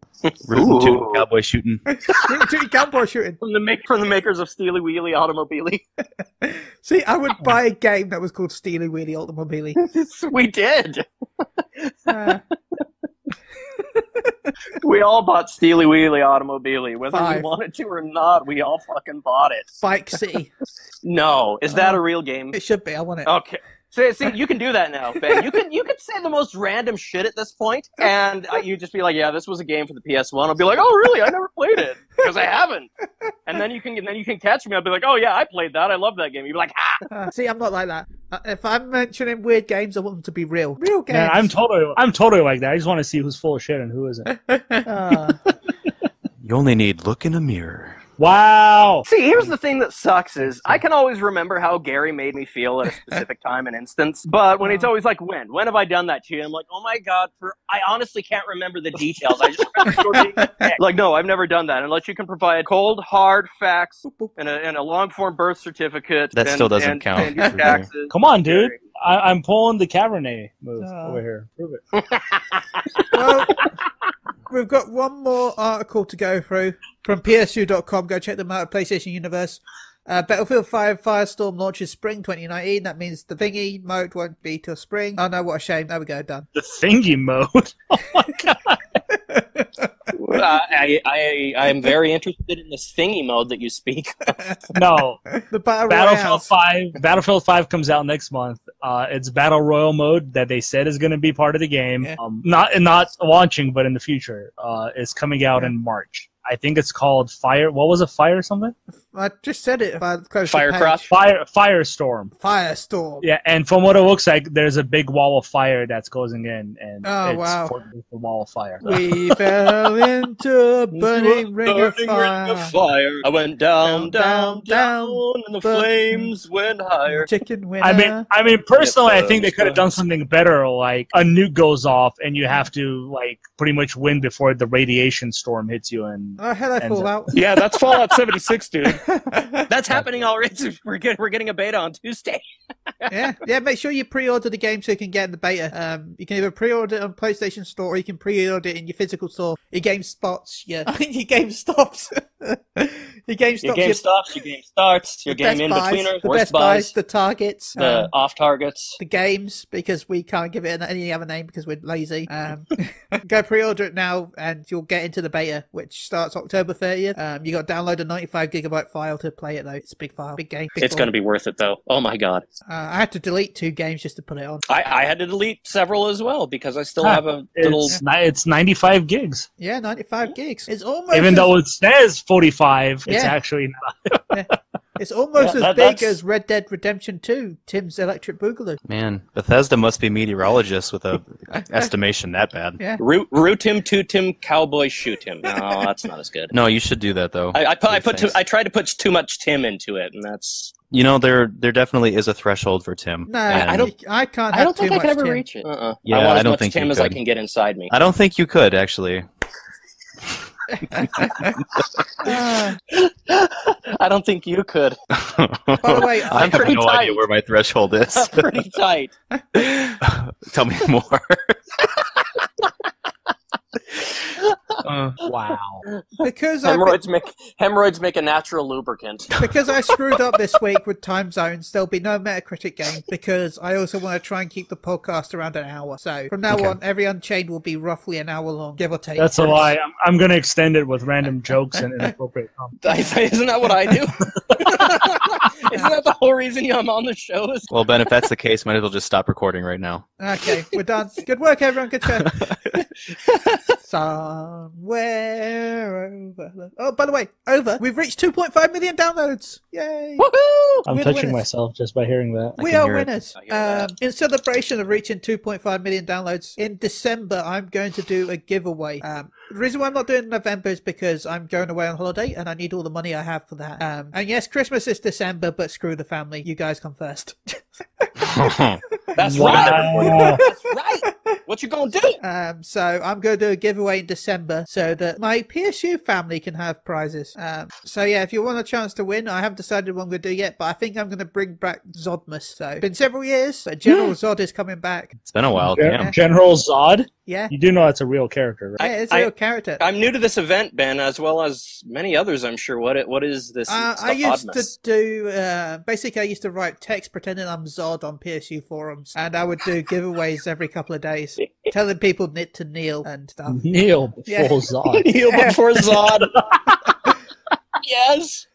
Rootin' cowboy shooting. Rootin' cowboy shooting. From the makers of Steely Wheelie Automobile. See, I would buy a game that was called Steely Wheelie Automobile. We did. We all bought Steely Wheelie Automobile. Whether we wanted to or not, we all fucking bought it. Bike City. No. Is that a real game? It should be. I want it. Okay. See, you can do that now, Ben. You can say the most random shit at this point, and you just be like, "Yeah, this was a game for the PS1." I'll be like, "Oh, really? I never played it because I haven't." And then you can catch me. I'll be like, "Oh yeah, I played that. I love that game." You'd be like, "Ah!" See, I'm not like that. If I'm mentioning weird games, I want them to be real games. Yeah, I'm totally like that. I just want to see who's full of shit and who isn't. You only need look in a mirror. Wow. See, here's the thing that sucks is I can always remember how Gary made me feel at a specific time and instance, but when it's always like, when have I done that to you? I'm like, oh my god, I honestly can't remember the details. I just remember like, no, I've never done that unless you can provide cold, hard facts and a long-form birth certificate. That still doesn't count. And your taxes. Come on, dude. I'm pulling the Cabernet move over here. Prove it. Well, we've got one more article to go through from PSU.com. Go check them out at PlayStation Universe. Battlefield 5 Firestorm launches spring 2019. That means the thingy mode won't be till spring. Oh no, what a shame. There we go, done. The thingy mode? Oh my god. I am very interested in this thingy mode that you speak of. No. The Battlefield 5 comes out next month. It's Battle Royale mode that they said is going to be part of the game. Yeah. Not launching, but in the future. It's coming out in March. I think it's called Fire. What was it? Fire something? I just said it. Firecross? Firestorm. Firestorm. Yeah, and from what it looks like, there's a big wall of fire that's going in, and it's the wall of fire. We fell into a burning ring of fire. I went down, and the flames went higher. Chicken winner. I mean, personally, I think they could have done something better. Like a nuke goes off, and you have to pretty much win before the radiation storm hits you. And Fallout. Yeah, that's Fallout 76, dude. That's happening already. We're getting a beta on Tuesday. yeah. Make sure you pre-order the game so you can get in the beta. You can either pre-order it on PlayStation Store or you can pre-order it in your physical store. Your game spots. Your game stops. Your game stops. Your game stops. Your game starts. Your game in-betweeners. The Best Buys. The Targets. The off-targets. The games, because we can't give it any other name because we're lazy. Go pre-order it now and you'll get into the beta, which starts October 30th. You got to download a 95 gigabyte file to play it though. It's a big file, big game. It's going to be worth it though. Oh my god. I had to delete 2 games just to put it on. I had to delete several as well because I still have a little. It's 95 gigs. Yeah, 95 gigs. It's almost even though it says 45. It's actually not. Yeah. It's almost as big as Red Dead Redemption 2, Tim's Electric Boogaloo. Man, Bethesda must be meteorologists with a estimation that bad. Yeah. Root him, toot him, cowboy shoot him. No, that's not as good. No, you should do that though. I tried to put too much Tim into it, and that's. You know, there definitely is a threshold for Tim. No, I don't think I can ever reach it. Yeah, I don't think Tim as I can get inside me. I don't think you could actually. I don't think you could. By the way, I have no idea where my threshold is. Pretty tight. Tell me more. Wow. Because hemorrhoids make a natural lubricant. Because I screwed up this week with time zones, there'll be no Metacritic game because I also want to try and keep the podcast around an hour. So from now on, every Unchained will be roughly an hour long, give or take. That's a lie. I'm going to extend it with random jokes and inappropriate comments. Isn't that what I do? Isn't that the whole reason I'm on the show? Well, Ben, if that's the case, might as well just stop recording right now. Okay, we're done. Good work, everyone. Good show. Somewhere over. Oh, by the way, we've reached 2.5 million downloads. Yay! Woohoo! I'm touching myself just by hearing that. We are winners. In celebration of reaching 2.5 million downloads, in December, I'm going to do a giveaway. The reason why I'm not doing November is because I'm going away on holiday and I need all the money I have for that. And yes, Christmas is December, but screw the family. You guys come first. That's right. That's right. What you gonna do? So I'm going to do a giveaway in December so that my PSU family can have prizes. So yeah, if you want a chance to win, I haven't decided what I'm going to do yet, but I think I'm going to bring back Zodmus. So it's been several years, but General Zod is coming back. It's been a while. General Zod? Yeah. You do know it's a real character, right? Yeah, it's a real character. I'm new to this event, Ben, as well as many others, I'm sure. What is this? I used to do, basically I used to write text pretending I'm Zod on PSU forums, and I would do giveaways every couple of days, telling people to kneel and stuff. Kneel before Zod. Kneel before Zod. Yes.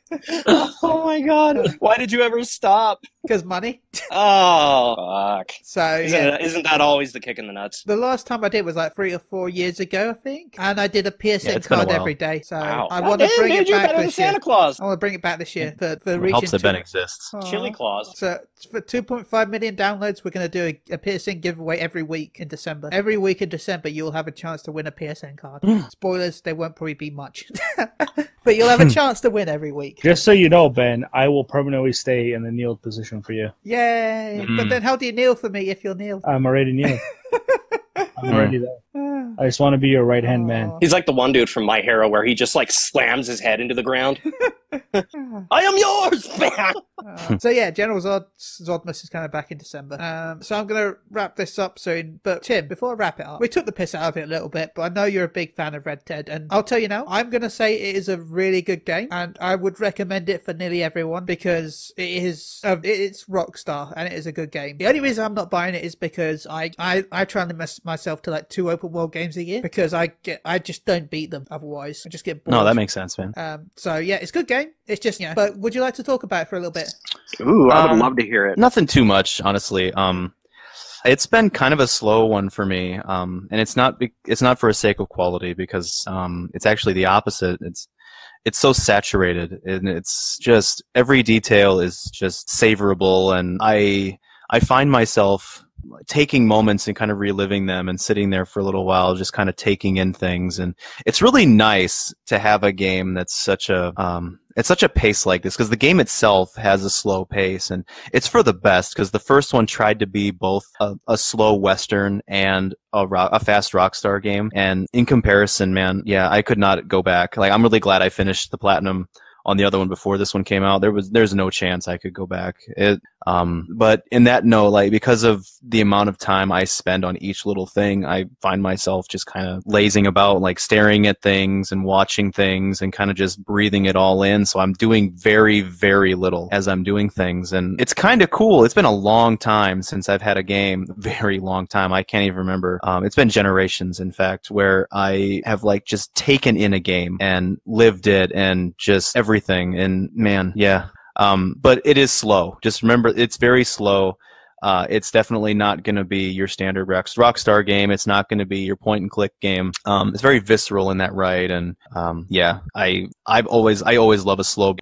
Oh my God! Why did you ever stop? Because money. Oh fuck! So isn't that always the kick in the nuts? The last time I did was like 3 or 4 years ago, I think, and I did a PSN card every day. So I want to bring it back this year. Santa Claus. I want to bring it back this year for It reaching. helps that Ben exists. Chili Claus. So for 2.5 million downloads, we're going to do a PSN giveaway every week in December. Every week in December, you'll have a chance to win a PSN card. Spoilers: there won't probably be much, but you'll have a chance to win every week. Just so you know, Ben, I will permanently stay in the kneeled position for you. Yay! But then how do you kneel for me if you're kneeled? I'm already kneeled. I'm already there. I just want to be your right-hand man. He's like the one dude from My Hero where he just like slams his head into the ground. I am yours! So yeah, General Zodmus is kind of back in December. So I'm going to wrap this up soon. But Tim, before I wrap it up, we took the piss out of it a little bit, but I know you're a big fan of Red Dead. And I'll tell you now, I'm going to say it is a really good game. And I would recommend it for nearly everyone because it's Rockstar and it is a good game. The only reason I'm not buying it is because I try and limit myself to like 2 open world games a year because I just don't beat them otherwise. I just get bored. No, that makes sense, man. So yeah, it's a good game. It's just, but would you like to talk about it for a little bit? Ooh, I would love to hear it. Nothing too much, honestly. It's been kind of a slow one for me, and it's not for a sake of quality because it's actually the opposite. It's so saturated, and it's just every detail is just savorable, and I find myself taking moments and kind of reliving them and sitting there for a little while just kind of taking in things, and it's really nice to have a game that's such a pace like this because the game itself has a slow pace, and it's for the best because the first one tried to be both a slow Western and a fast Rockstar game, and in comparison, man, yeah, I could not go back. Like, I'm really glad I finished the Platinum on the other one before this one came out. There's no chance I could go back. But in that note, like, because of the amount of time I spend on each little thing, I find myself just kind of lazing about, like staring at things and watching things and kind of just breathing it all in. So I'm doing very, very little as I'm doing things. And it's kind of cool. It's been a long time since I've had a game, very long time. I can't even remember. It's been generations, in fact, where I have like just taken in a game and lived it and just everything. And man, yeah. But it is slow. Just remember, it's very slow. It's definitely not going to be your standard Rockstar game. It's not going to be your point-and-click game. It's very visceral in that right, and yeah, I always love a slow.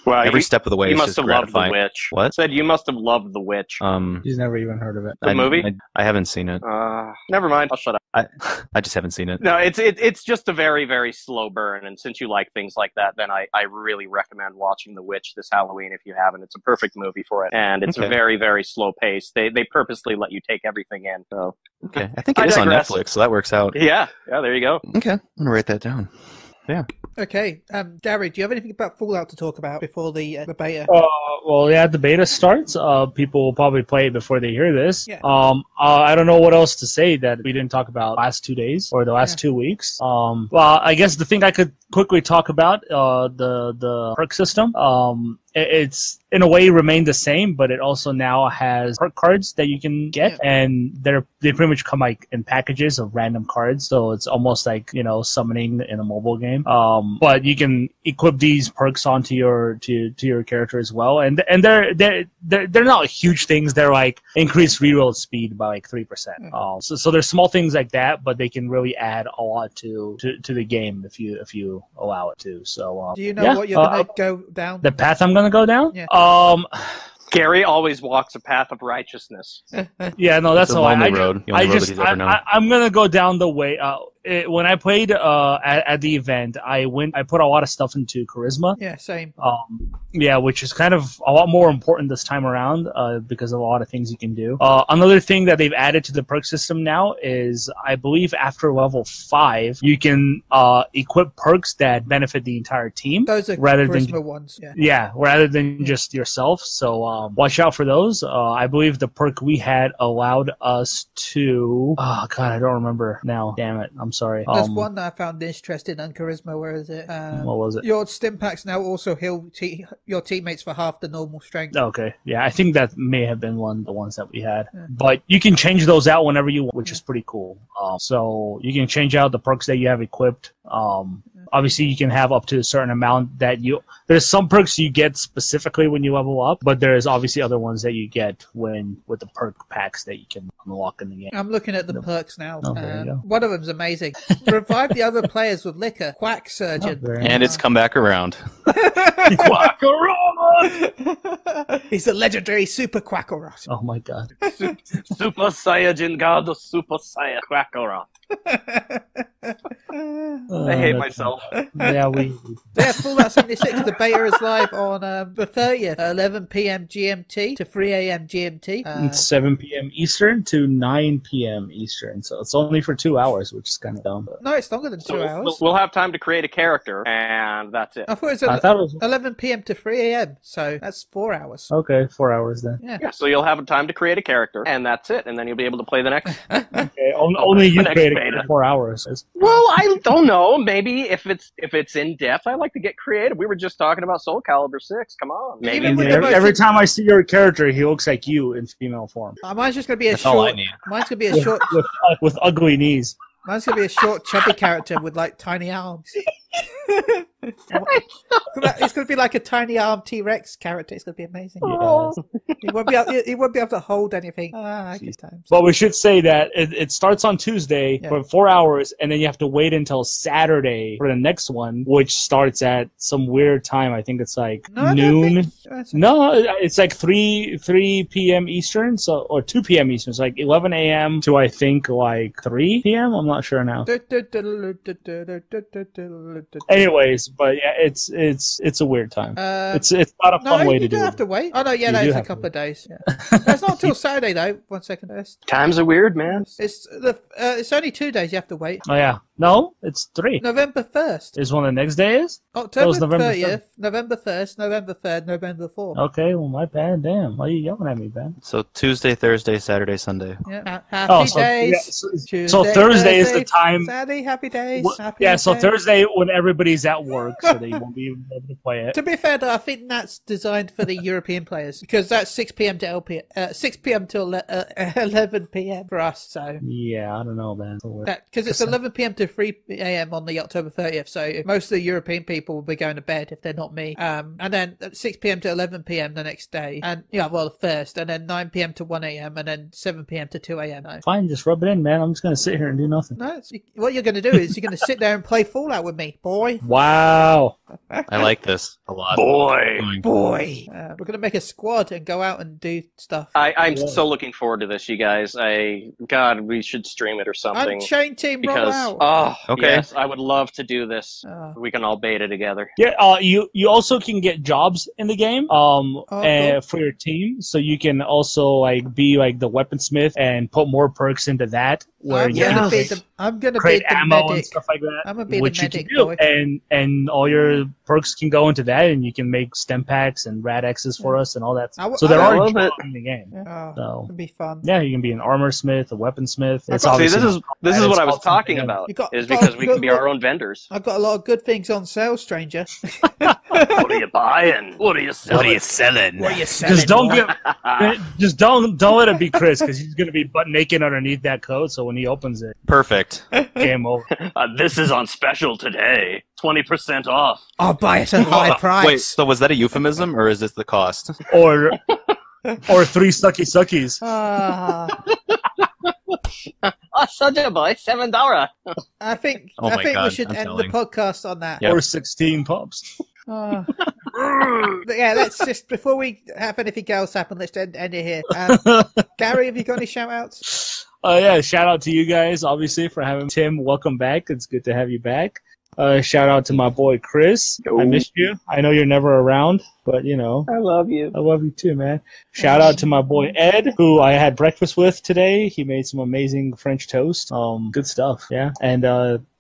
Well, every step of the way. You is must just have gratifying. loved The Witch. What? Said you must have loved The Witch. He's never even heard of it. The movie? I haven't seen it. Never mind. I'll shut up. I just haven't seen it. No, it's just a very, very slow burn, and since you like things like that, then I really recommend watching The Witch this Halloween if you haven't. It's a perfect movie for it, and it's a very, very slow pace. They purposely let you take everything in. So okay, I think it is on Netflix, so that works out. Yeah, there you go. Okay, I'm gonna write that down. Yeah. Okay, Gary, do you have anything about Fallout to talk about before the beta? Well, yeah, the beta starts. People will probably play it before they hear this. Yeah. I don't know what else to say that we didn't talk about last 2 days or the last 2 weeks. Well, I guess the thing I could quickly talk about, the perk system. It's in a way remained the same, but it also now has perk cards that you can get, and they pretty much come like in packages of random cards. So it's almost like summoning in a mobile game. But you can equip these perks onto your your character as well, and they're not huge things. They're like increased reroll speed by like 3%. So there's small things like that, but they can really add a lot to the game if you allow it to. So do you know what you're gonna go down? The path I'm gonna go down? Yeah. Gary always walks a path of righteousness. Yeah, no, that's It's a all. lonely road. The only road that he's ever known. I'm gonna go down the way. When I played at the event, I put a lot of stuff into charisma. Yeah, same. Yeah, which is kind of a lot more important this time around because of a lot of things you can do. Another thing that they've added to the perk system now is, I believe after level 5, you can equip perks that benefit the entire team. Those are rather charisma than ones. Yeah. Yeah, rather than just yourself. So watch out for those. I believe the perk we had allowed us to. Oh God, I don't remember now. Damn it, I'm sorry. There's one that I found interesting on charisma. Where is it? What was it? Your stim packs now also heal your teammates for half the normal strength. Okay, yeah, I think that may have been one of the ones that we had. Yeah. But you can change those out whenever you want, which is pretty cool. So you can change out the perks that you have equipped. Obviously, you can have up to a certain amount that there's some perks you get specifically when you level up, but there's obviously other ones that you get with the perk packs that you can unlock in the game. I'm looking at the perks now. Oh, one of them's amazing. Revive the other players with liquor. Quack Surgeon. And it's come back around. Quackarot! He's a legendary Super Quackarot. Oh my God. Super Saiyajin God, the Super Saiyan Quackarot. I hate myself. Yeah, Fallout 76, the beta is live on the 30th, 11 p.m. GMT to 3 a.m. GMT. It's 7 p.m. Eastern to 9 p.m. Eastern, so it's only for 2 hours, which is kind of dumb. No, it's longer than 2 hours. We'll have time to create a character, and that's it. I thought it was 11 p.m. to 3 a.m., so that's 4 hours. Okay, 4 hours then. Yeah, so you'll have time to create a character, and that's it, and then you'll be able to play the next. Okay, only you create it for 4 hours. Well, I don't know. Maybe if it's in depth, I like to get creative. We were just talking about Soul Calibur 6. Come on. Maybe every time I see your character, he looks like you in female form. Mine's just gonna be That's all I need. Mine's gonna be a short with ugly knees. Mine's gonna be a short, chubby character with like tiny arms. It's going to be like a tiny arm T-Rex character. It's going to be amazing. Oh. He won't be able to hold anything. Good times. But we should say that it starts on Tuesday for 4 hours, and then you have to wait until Saturday for the next one, which starts at some weird time. I think it's like noon. No, it's like 3 p.m. Eastern, or 2 p.m. Eastern. It's like 11 a.m. to I think like 3 p.m. I'm not sure now. Anyways, but yeah, it's a weird time. It's not a fun way to do it. You don't have to wait. Oh no, yeah, that is a couple of days. Yeah. That's not till Saturday though. 1 second. Times are weird, man. It's only 2 days you have to wait. Oh yeah, no, it's 3. November 1st is when the next day is. October 30th, November 1st, November 3rd, November 4th. Okay, well my bad. Damn, why are you yelling at me, Ben? So Tuesday, Thursday, Saturday, Sunday. Yeah. Happy days. Yeah, so Thursday is the time. Saturday, happy days. So Thursday when everybody's at work, so they won't be able to play it. To be fair, though, I think that's designed for the European players because that's 6 p.m. to 6 p.m. to 11 p.m. for us. So yeah, I don't know, man. Because it's 11 p.m. to 3 a.m. on the October 30th, so most of the European people will be going to bed if they're not me. And then 6 p.m. to 11 p.m. the next day, and first, and then 9 p.m. to 1 a.m. and then 7 p.m. to 2 a.m. Fine, just rub it in, man. I'm just gonna sit here and do nothing. No, what you're gonna do is you're gonna sit there and play Fallout with me, boy. Wow. I like this a lot. Boy. We're going to make a squad and go out and do stuff. I'm so looking forward to this, you guys. God, we should stream it or something. Unchained team, roll out. Oh, okay. Yes, I would love to do this. We can all beta together. Yeah, you also can get jobs in the game cool. For your team. So you can also be like the weaponsmith and put more perks into that. where I'm you gonna can create ammo and stuff like that. I'm gonna be which the you can medic, do, boy. and all your perks can go into that, and you can make stem packs and rad X's for us and all that. So there are in the game. Oh, so it'd be fun. Yeah, you can be an armor smith, a weaponsmith. It's See, obviously this is what I was talking about. Is because we can be our own vendors. I've got a lot of good things on sale, stranger. What are you buying? What are you selling? What are you selling? What are you selling? Just don't let it be Chris, because he's gonna be butt naked underneath that coat. So when he opens it, perfect. Game over. This is on special today. 20% off. I'll buy it at a high price. Wait, so was that a euphemism, or is this the cost? Or 3 suckies. Such a boy, $7. I think God, we should end the podcast on that. Yep. Or 16 pups. But yeah, let's just, before we have anything else happen, let's end it here. Gary, have you got any shout outs? Yeah, shout out to you guys, obviously, for having Tim. Welcome back. It's good to have you back. Shout out to my boy Chris. I missed you. I know you're never around, but you know. I love you. I love you too, man. Shout out to my boy Ed, who I had breakfast with today. He made some amazing French toast. Good stuff, yeah. And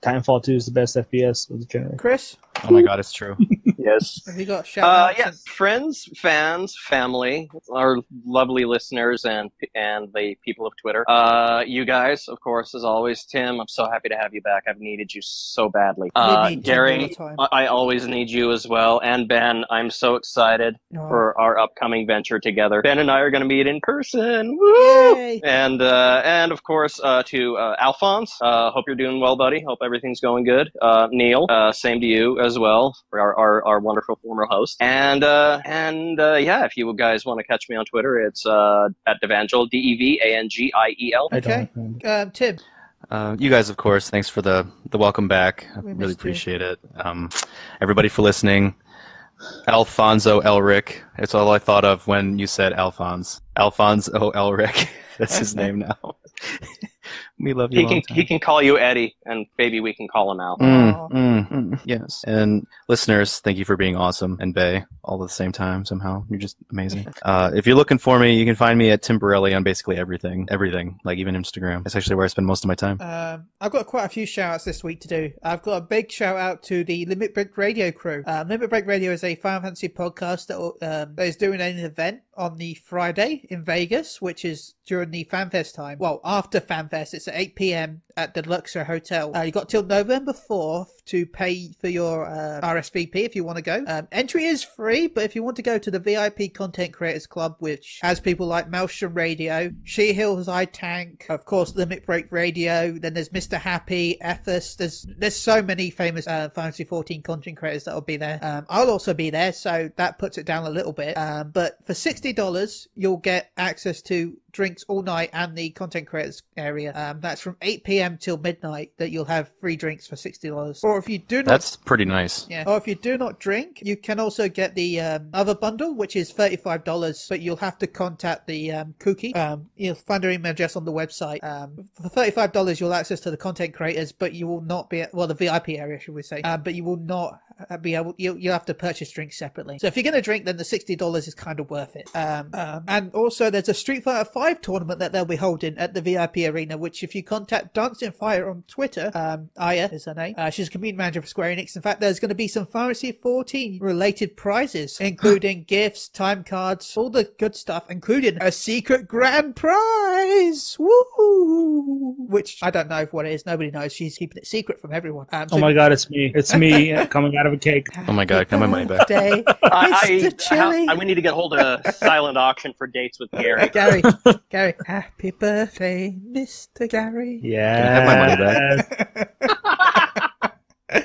Titanfall 2 is the best FPS of the generation. Chris? Oh my God, it's true. Yes. Have you got shout outs? Yes, friends, fans, family, our lovely listeners, and the people of Twitter. You guys, of course, as always. Tim, I'm so happy to have you back. I've needed you so badly. Gary, I always need you as well. And Ben, I'm so excited for our upcoming venture together. Ben and I are going to meet in person. Woo! Yay! And of course, to Alphonse, hope you're doing well, buddy. Hope everything's going good. Neil, same to you as well, for our wonderful former host. And yeah, if you guys want to catch me on Twitter, it's at Devangiel, Devangiel. Okay. Tim. You guys, of course, thanks for the welcome back. I really appreciate it. Everybody for listening. Alfonso Elric. It's all I thought of when you said Alphonse. Alfonso Elric. That's his name now. We love you. He can call you Eddie, and baby, we can call him Al. Yes. And listeners, thank you for being awesome, and Bay, all at the same time somehow. You're just amazing. If you're looking for me, you can find me at Tim Borelli on basically everything, like even Instagram. That's actually where I spend most of my time. I've got quite a few shout outs this week to do. I've got a big shout out to the Limit Break Radio crew. Limit Break Radio is a Final Fantasy podcast that is doing an event on the Friday in Vegas, which is during the FanFest time. Well, after FanFest, it's at 8 p.m. at the Luxor Hotel. You got till November 4th to pay for your RSVP if you want to go. Entry is free, but if you want to go to the VIP Content Creators Club, which has people like Maelstrom Radio, She Hills I Tank, of course Limit Break Radio, then there's Mr. Happy, Ethos, there's so many famous Final Fantasy 14 content creators that'll be there. I'll also be there, so that puts it down a little bit. But for $60, you'll get access to drinks all night and the content creators area. That's from 8 p.m. till midnight that you'll have free drinks for $60. Or if you do not... That's pretty nice. Yeah. Or if you do not drink, you can also get the other bundle, which is $35, but you'll have to contact the cookie. You'll find their email address on the website. For $35, you'll have access to the content creators, but you will not be... Well, the VIP area, should we say. But you will not be able... You'll have to purchase drinks separately. So if you're going to drink, then the $60 is kind of worth it. And also, there's a Street Fighter 5 tournament that they'll be holding at the VIP arena, which if you contact Dancing Fire on Twitter, Aya is her name, she's a community manager for Square Enix. In fact, there's going to be some Final Fantasy 14 related prizes, including gifts, time cards, all the good stuff, including a secret grand prize. Woo! Which I don't know what it is. Nobody knows. She's keeping it secret from everyone. Oh my God, it's me. It's me coming out of a cake. Oh my God, can I have my money back? We need to get hold of a silent auction for dates with Gary. Gary, happy birthday, Mr. Gary. Yeah. Can I have my money back?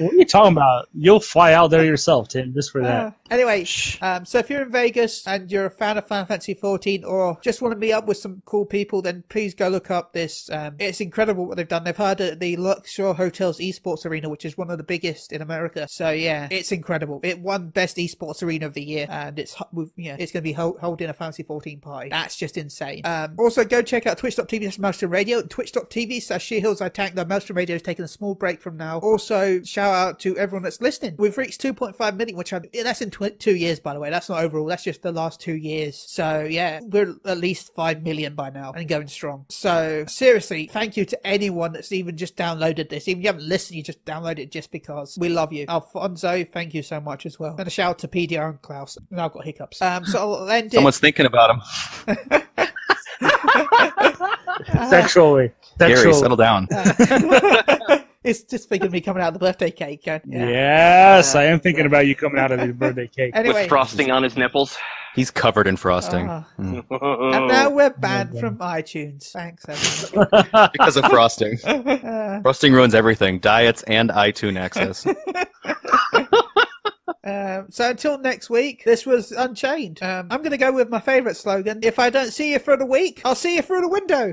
What are you talking about? You'll fly out there yourself, Tim, just for that. Anyway, so if you're in Vegas and you're a fan of Final Fantasy 14 or just want to meet up with some cool people, then please go look up this. It's incredible what they've done. They've hired the Luxor Hotel's esports arena, which is one of the biggest in America. So yeah, it's incredible. It won Best Esports Arena of the Year, and it's going to be holding a Fantasy 14 party. That's just insane. Also, go check out twitch.tv/Maelstrom Radio, twitch.tv/SheHillsITank. The Maelstrom Radio is taking a small break from now. Also, shout out to everyone that's listening. We've reached 2.5 million, which that's in 2 years, by the way. That's not overall. That's just the last 2 years. So yeah, we're at least 5 million by now and going strong. So seriously, thank you to anyone that's even just downloaded this. Even if you haven't listened, you just download it just because. We love you. Alfonso, thank you so much as well. And a shout out to PDR and Klaus. Now I've got hiccups. So I'll end it. Someone's thinking about him. Sexually. Gary, settle down. It's just thinking of me coming out of the birthday cake. Yeah. Yes, I am thinking about you coming out of the birthday cake. Anyway, with frosting on his nipples. He's covered in frosting. And now we're banned from iTunes. Thanks, everyone. Because of frosting. Frosting ruins everything. Diets and iTunes access. So until next week, this was Unchained. I'm going to go with my favourite slogan. If I don't see you for the week, I'll see you through the window.